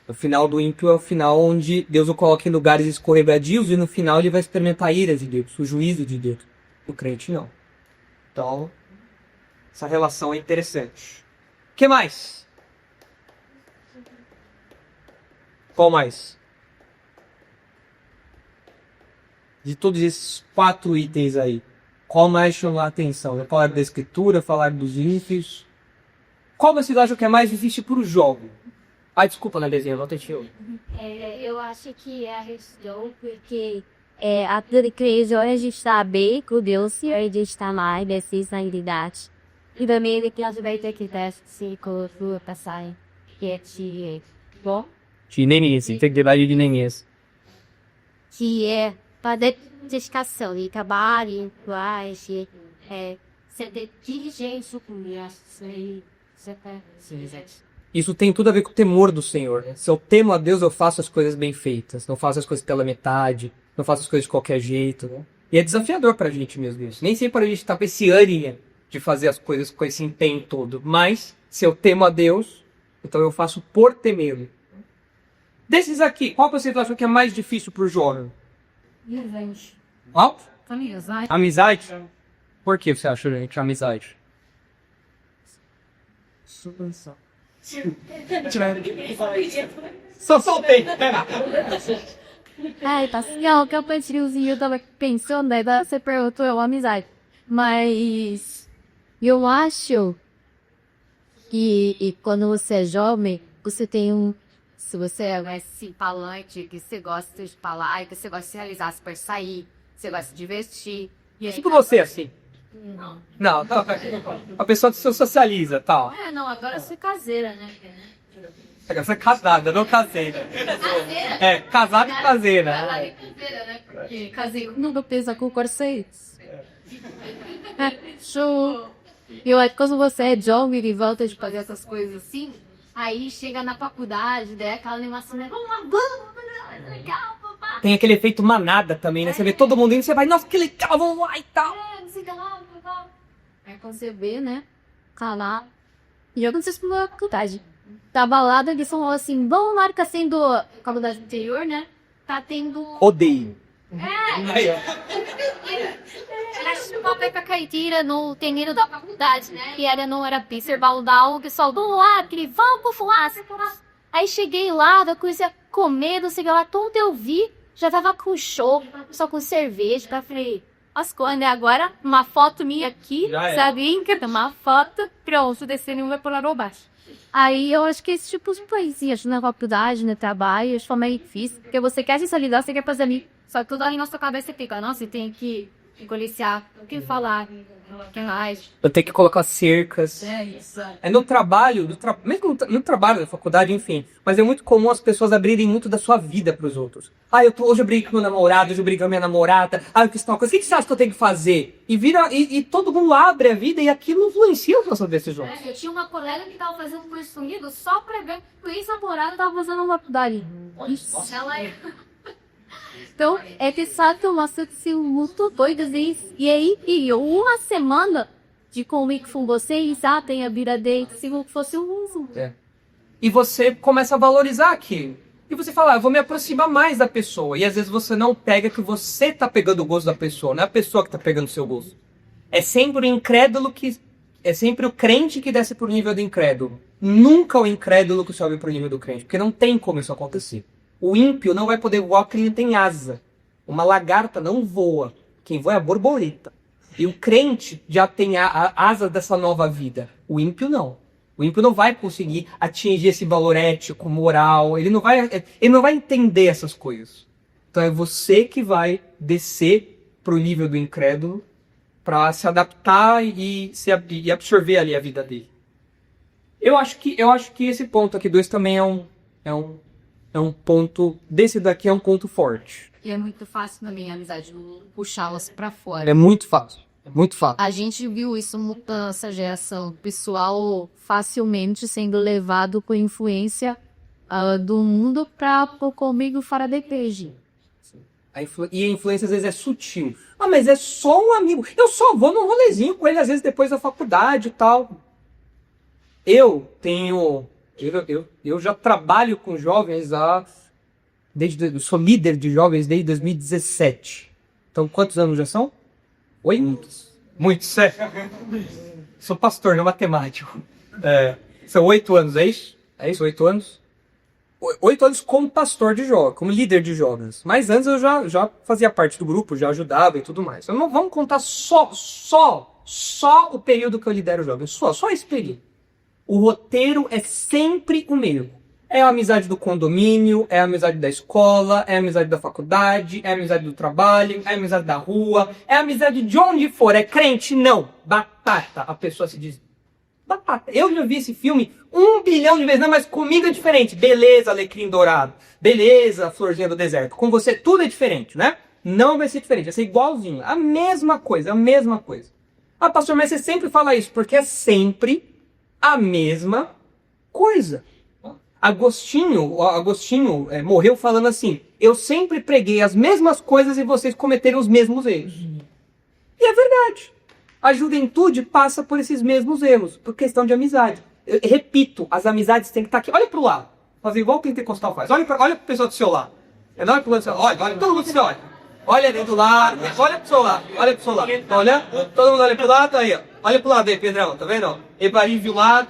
O final do ímpio é o final onde Deus o coloca em lugares escorregadios e no final ele vai experimentar a ira de Deus, o juízo de Deus. O crente não. Então, essa relação é interessante. O que mais? Qual mais? De todos esses 4 itens aí, qual mais chamou a atenção? Eu falar da escritura, falar dos ímpios. Qual vocês acham que é mais difícil para o jogo? Ah, desculpa, Nadezinha, volta de eu. Eu acho que é a questão porque a igreja a gente sabe que o Deus de estar mais dessa sanidade. E também ele que vai ter que dar se colocou passar que é bom De Neemias, integridade de Neemias. que é para dedicação e trabalho, ser diligente com Isso tem tudo a ver com o temor do Senhor. Se eu temo a Deus, eu faço as coisas bem feitas. Não faço as coisas pela metade. Não faço as coisas de qualquer jeito. Né? E é desafiador pra gente mesmo isso. Nem sempre a gente tá com esse ânimo de fazer as coisas com esse empenho todo. Mas, se eu temo a Deus, então eu faço por temê-lo. Desses aqui, qual vocês acham que é mais difícil pro jovem? Qual? Amizade? Por que você acha, gente, amizade? Só soltei. Ai, Pascal, que eu tava pensando, aí você perguntou, é uma amizade. Mas eu acho que quando você é jovem, você tem se você é mais falante, que você gosta de falar, que você gosta de se realizar, se pode sair, você gosta de divertir. E aí, Tipo você, assim. Não. Não, a pessoa se socializa, tal. Não, agora eu sou caseira, né? Você é casada, não caseira. Caseira? É, casada e caseira. Ela é caseira, né? Porque casei com nunca pensa com corceitos. Show. Eu acho que quando você é jovem e volta de fazer essas coisas assim, aí chega na faculdade, daí aquela animação, né? Vamos lá, vamos, legal, papá. Tem aquele efeito manada também, né? Você vê todo mundo indo, você vai, nossa, que legal, vamos lá e tal. Não sei lá, papá. aí quando você vê, né, calar. E eu não sei se foi uma faculdade. Tá balada, eles falou assim, vamos lá, que sendo faculdade anterior, né? Tá tendo... Odeio. Aí, ó. Era uma peca caipira no terreiro da faculdade, né? E não era Pisser Baldal, que só vamos lá, aquele vamos pro fumaça. Aí cheguei lá, da coisa comer, não sei lá, tudo eu vi, já tava com show, só com cerveja, eu falei, as coisas, né? Agora, uma foto minha aqui, Já é. sabe? Uma foto, pronto, descendo e vai por lá abaixo. Aí eu acho que esse tipo de coisinhas na faculdade, no trabalho, acho que foi meio difícil. Porque você quer se solidar, você quer fazer ali. Só que tudo ali na sua cabeça fica, nossa, você tem que policiar, o que falar, o que mais. Eu tenho que colocar cercas. É isso. É no trabalho, mesmo no trabalho da faculdade, enfim. Mas é muito comum as pessoas abrirem muito da sua vida pros outros. Ah, hoje eu briguei com meu namorado, hoje eu briguei com a minha namorada. Ah, eu fiz tal coisa. O que você acha que eu tenho que fazer? E todo mundo abre a vida e aquilo influencia as nossas decisões. Eu tinha uma colega que tava fazendo curso comigo só pra ver que o ex-namorado tava fazendo uma faculdade. ela é... Então, é de fato uma situação muito doida. E aí, uma semana de comigo com vocês, tem a vida dele, se não fosse um uso. E você começa a valorizar aquilo. E você fala, eu vou me aproximar mais da pessoa. E às vezes você não pega que você tá pegando o gosto da pessoa, não é a pessoa que tá pegando o seu gosto. É sempre o incrédulo que... É sempre o crente que desce pro nível do incrédulo. Nunca o incrédulo que sobe pro nível do crente. Porque não tem como isso acontecer. O ímpio não vai poder voar porque ele não tem asa. Uma lagarta não voa. Quem voa é a borboleta. E o crente já tem a asa dessa nova vida. O ímpio não. O ímpio não vai conseguir atingir esse valor ético, moral. Ele não vai entender essas coisas. Então é você que vai descer pro nível do incrédulo para se adaptar e absorver ali a vida dele. Eu acho que esse ponto aqui 2 também é um ponto, desse daqui é um ponto forte. E é muito fácil na minha amizade puxá-las pra fora. É muito fácil. É muito fácil. A gente viu isso nessa geração. Pessoal facilmente sendo levado por influência do mundo pra pôr comigo fora da igreja. E a influência às vezes é sutil. Ah, mas é só um amigo. Eu só vou num rolezinho com ele às vezes depois da faculdade e tal. Eu já trabalho com jovens eu sou líder de jovens desde 2017. Então, quantos anos já são? 8? Muitos, sério. Sou pastor, não matemático. São 8 anos, é isso? É isso, 8 anos? 8 anos como pastor de jovens, como líder de jovens. Mas antes eu já fazia parte do grupo, já ajudava e tudo mais. Então não vamos contar só o período que eu lidero jovens. Só esse período. O roteiro é sempre o mesmo. É a amizade do condomínio, é a amizade da escola, é a amizade da faculdade, é a amizade do trabalho, é a amizade da rua, é a amizade de onde for. É crente? Não. Batata. A pessoa se diz batata. Eu já vi esse filme 1 bilhão de vezes, não, mas comigo é diferente. Beleza, alecrim dourado. Beleza, florzinha do deserto. Com você tudo é diferente, né? Não vai ser diferente, vai ser igualzinho. A mesma coisa, a mesma coisa. Ah, pastor, mas você sempre fala isso, porque é sempre a mesma coisa. Agostinho morreu falando assim: eu sempre preguei as mesmas coisas e vocês cometeram os mesmos erros. E é verdade. A juventude passa por esses mesmos erros, por questão de amizade. Eu repito, as amizades têm que estar aqui. Olha pro lado. Fazer igual o pentecostal faz. Olha pro pessoal do seu lado. Olha pro seu lado. Olha, todo mundo se olha. Olha ali do lado. Olha pro seu lado. Olha pro seu lado. Olha. Todo mundo olha pro lado aí, ó. Olha pro lado aí, Pedrão. Tá vendo? Evarim viu lado.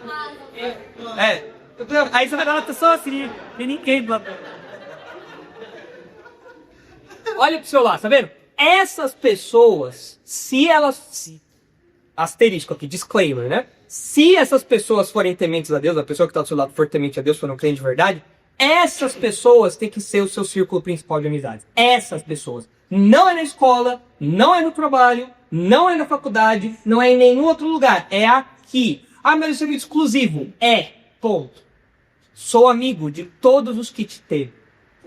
Aí você vai dar uma atenção assim. Tem ninguém do lado. Olha pro seu lado, tá vendo? Essas pessoas, se elas... Asterisco aqui, disclaimer, né? Se essas pessoas forem tementes a Deus, a pessoa que está do seu lado for temente a Deus, for um crente de verdade, essas pessoas têm que ser o seu círculo principal de amizades. Essas pessoas. Não é na escola, não é no trabalho, não é na faculdade, não é em nenhum outro lugar. É aqui. Ah, mas isso é exclusivo. Ponto. Sou amigo de todos os que te teve.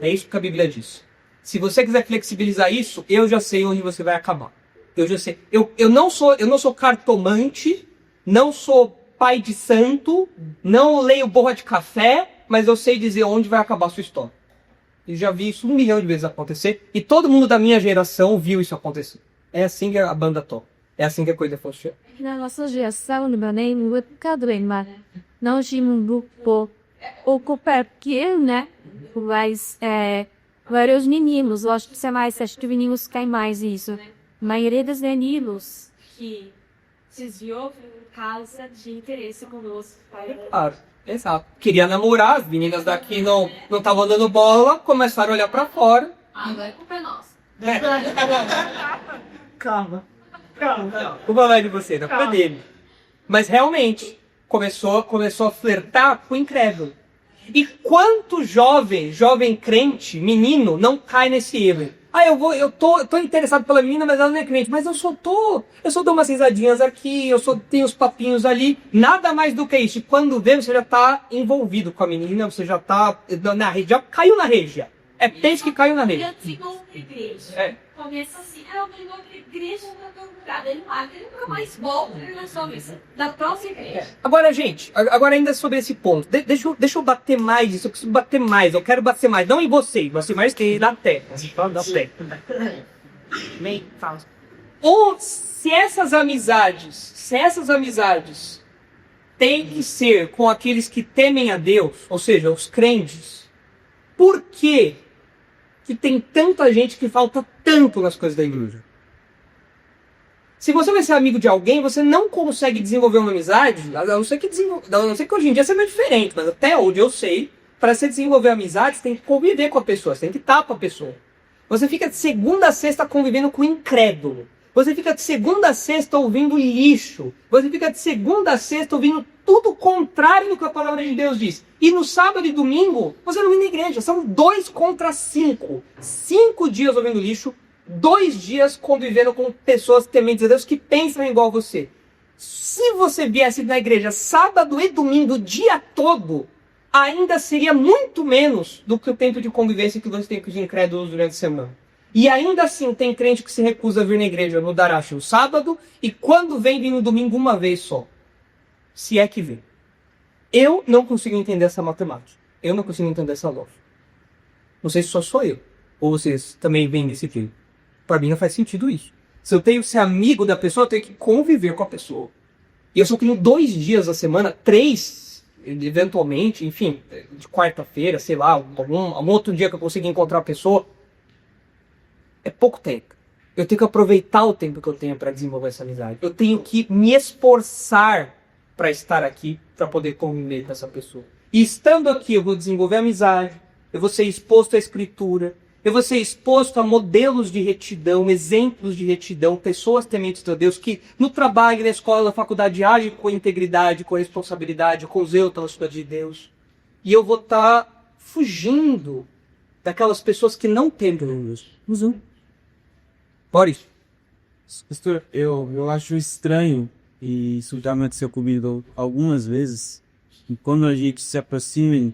É isso que a Bíblia diz. Se você quiser flexibilizar isso, eu já sei onde você vai acabar. Eu já sei. Eu não sou cartomante, não sou pai de santo, não leio borra de café, mas eu sei dizer onde vai acabar a sua história. Eu já vi isso 1 milhão de vezes acontecer, e todo mundo da minha geração viu isso acontecer. É assim que a banda toca. É assim que a coisa funciona. Na nossa geração, no meu nem não tinha um grupo pouco pequeno, né? Mas vários meninos, eu acho que acho que meninos caem mais isso. A maioria dos meninos que se desenvolvem por causa de interesse conosco. Claro, exato. Queria namorar, as meninas daqui não estavam dando bola, começaram a olhar pra fora. Agora a culpa é nossa. Calma. O balé de você, não é dele. Mas realmente, começou a flertar com o incrédulo. E quanto jovem crente, menino, não cai nesse erro? Ah, eu tô interessado pela menina, mas ela não é crente. Mas eu só dou umas risadinhas aqui, tenho os papinhos ali. Nada mais do que isso. E quando vê, você já tá envolvido com a menina, você já tá na rede, já caiu na regia. É peixe que caiu na rede. Começa assim, eu venho na igreja, ele nunca mais volta na sua mesa. Da próxima igreja. Agora, gente, ainda sobre esse ponto. Deixa eu bater mais isso, eu preciso bater mais, eu quero bater mais. Não em vocês, bater mais que na terra. Da terra. Ou se essas amizades têm que ser com aqueles que temem a Deus, ou seja, os crentes, por que tem tanta gente que falta tanto nas coisas da igreja? Se você vai ser amigo de alguém, você não consegue desenvolver uma amizade, a não ser que hoje em dia seja diferente, mas até onde eu sei, para você desenvolver amizade, você tem que conviver com a pessoa, você tem que estar com a pessoa. Você fica de segunda a sexta convivendo com o incrédulo. Você fica de segunda a sexta ouvindo lixo. Você fica de segunda a sexta ouvindo tudo contrário do que a palavra de Deus diz. E no sábado e domingo, você não vem na igreja. São 2 contra 5. 5 dias ouvindo lixo, 2 dias convivendo com pessoas tementes a Deus que pensam igual você. Se você viesse na igreja sábado e domingo o dia todo, ainda seria muito menos do que o tempo de convivência que você tem com os incrédulos durante a semana. E ainda assim tem crente que se recusa a vir na igreja no Darash no sábado, e quando vem no domingo uma vez só. Se é que vem. Eu não consigo entender essa matemática. Eu não consigo entender essa lógica. Não sei se sou eu. Ou vocês também veem desse filme. Para mim não faz sentido isso. Se eu tenho que ser amigo da pessoa, eu tenho que conviver com a pessoa. E eu só tenho 2 dias a semana, 3, eventualmente, enfim, de quarta-feira, sei lá, algum outro dia que eu consiga encontrar a pessoa. É pouco tempo. Eu tenho que aproveitar o tempo que eu tenho para desenvolver essa amizade. Eu tenho que me esforçar para estar aqui, para poder conviver com essa pessoa. E estando aqui, eu vou desenvolver amizade, eu vou ser exposto à escritura, eu vou ser exposto a modelos de retidão, exemplos de retidão, pessoas tementes a Deus que no trabalho, na escola, na faculdade agem com integridade, com responsabilidade, com zelo pela cidade de Deus. E eu vou estar fugindo daquelas pessoas que não temem Deus. Boris. Pastor, eu acho estranho, e isso já aconteceu comigo algumas vezes, e quando a gente se aproxima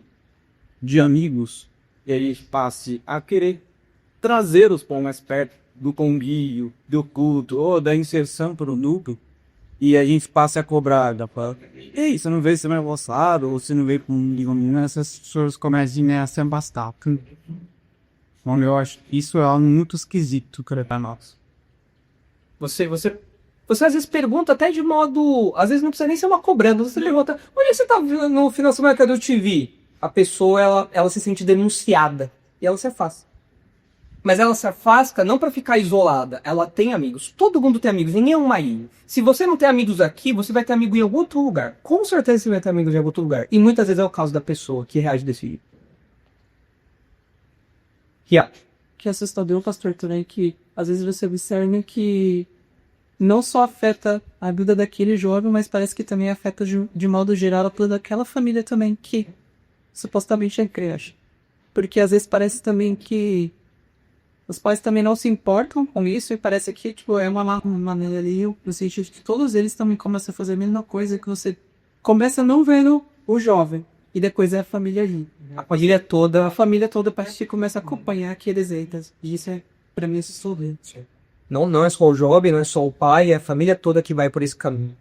de amigos, e a gente passe a querer trazê-los para mais perto do convívio, do culto, ou da inserção para o núcleo, e a gente passe a cobrar, ei, você não veio semana passada, ou você não veio comigo, essas pessoas começam a se abastar. Bom, eu acho que isso é algo muito esquisito para nós. Você às vezes pergunta até de modo... Às vezes não precisa nem ser uma cobrança. Você pergunta, onde você tá no final da semana que eu te vi? A pessoa, ela se sente denunciada. E ela se afasta. Mas ela se afasta não para ficar isolada. Ela tem amigos. Todo mundo tem amigos. Ninguém é uma ilha. Se você não tem amigos aqui, você vai ter amigo em algum outro lugar. Com certeza você vai ter amigos em algum outro lugar. E muitas vezes é o caso da pessoa que reage desse jeito. Que é assustador, pastor, também, que às vezes você observa que não só afeta a vida daquele jovem, mas parece que também afeta de modo geral a toda aquela família também, que supostamente é crente. Porque às vezes parece também que os pais também não se importam com isso, e parece que tipo, é uma maneira ali, no sentido de que todos eles também começam a fazer a mesma coisa, que você começa não vendo o jovem, e depois é a família ali. A família toda parece que começa a acompanhar aqueles eitas. E isso é, pra mim, assustador. Não é só o jovem, não é só o pai, é a família toda que vai por esse caminho.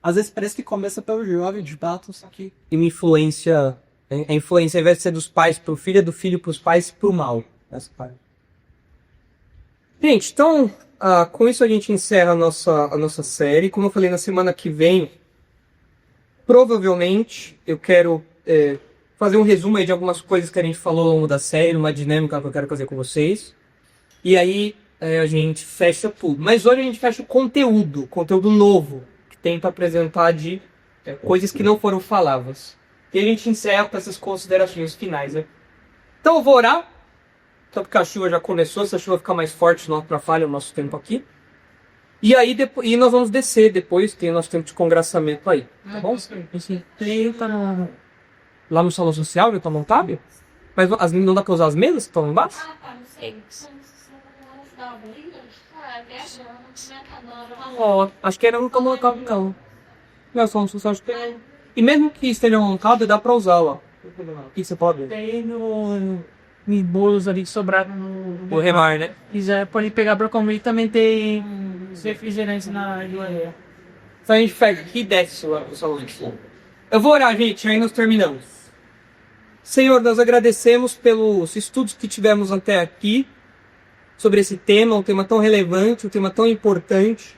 Às vezes parece que começa pelo jovem, de fato, só que... E uma influência, a influência ao invés de ser dos pais pro filho, é do filho pros pais pro mal. Essa parte. Gente, então, com isso a gente encerra a nossa série. Como eu falei, na semana que vem, provavelmente, eu quero fazer um resumo aí de algumas coisas que a gente falou ao longo da série, uma dinâmica que eu quero fazer com vocês. E aí a gente fecha tudo. Mas hoje a gente fecha o conteúdo novo, que tem para apresentar de coisas que não foram faladas. E a gente encerra com essas considerações finais. Né? Então eu vou orar, tanto que a chuva já começou, se a chuva ficar mais forte, não atrapalha o nosso tempo aqui. E aí e nós vamos descer depois, tem o nosso tempo de congraçamento aí, tá bom? Lá no salão social, ele tá montado? Mas não dá pra usar as mesas que estão embaixo? Acho que era no salão local, não. Não é salão social, acho que é. E mesmo que esteja montado, dá pra usar, ó. O que você pode ver? Tem no bolos ali que sobraram no... O remar, né? E já pode pegar pra comer, e também tem refrigerantes na geladeira. Então a gente pega aqui e desce o salão de som. Eu vou orar, gente, aí nós terminamos. Senhor, nós agradecemos pelos estudos que tivemos até aqui sobre esse tema, um tema tão relevante, um tema tão importante.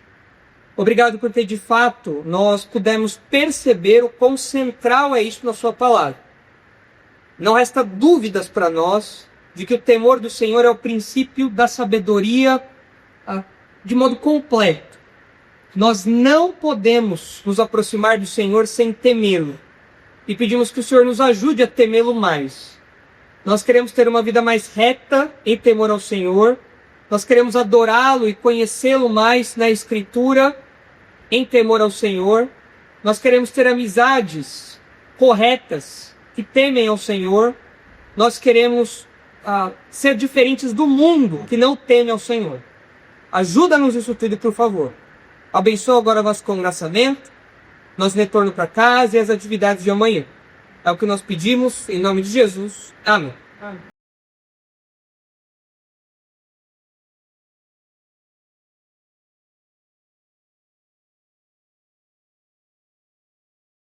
Obrigado por ter, de fato, nós pudemos perceber o quão central é isso na sua palavra. Não resta dúvidas para nós de que o temor do Senhor é o princípio da sabedoria de modo completo. Nós não podemos nos aproximar do Senhor sem temê-lo. E pedimos que o Senhor nos ajude a temê-lo mais. Nós queremos ter uma vida mais reta em temor ao Senhor. Nós queremos adorá-lo e conhecê-lo mais na Escritura em temor ao Senhor. Nós queremos ter amizades corretas que temem ao Senhor. Nós queremos ser diferentes do mundo que não teme ao Senhor. Ajuda-nos isso tudo, por favor. Abençoa agora nosso congraçamento, nosso retorno para casa e as atividades de amanhã. É o que nós pedimos, em nome de Jesus. Amém.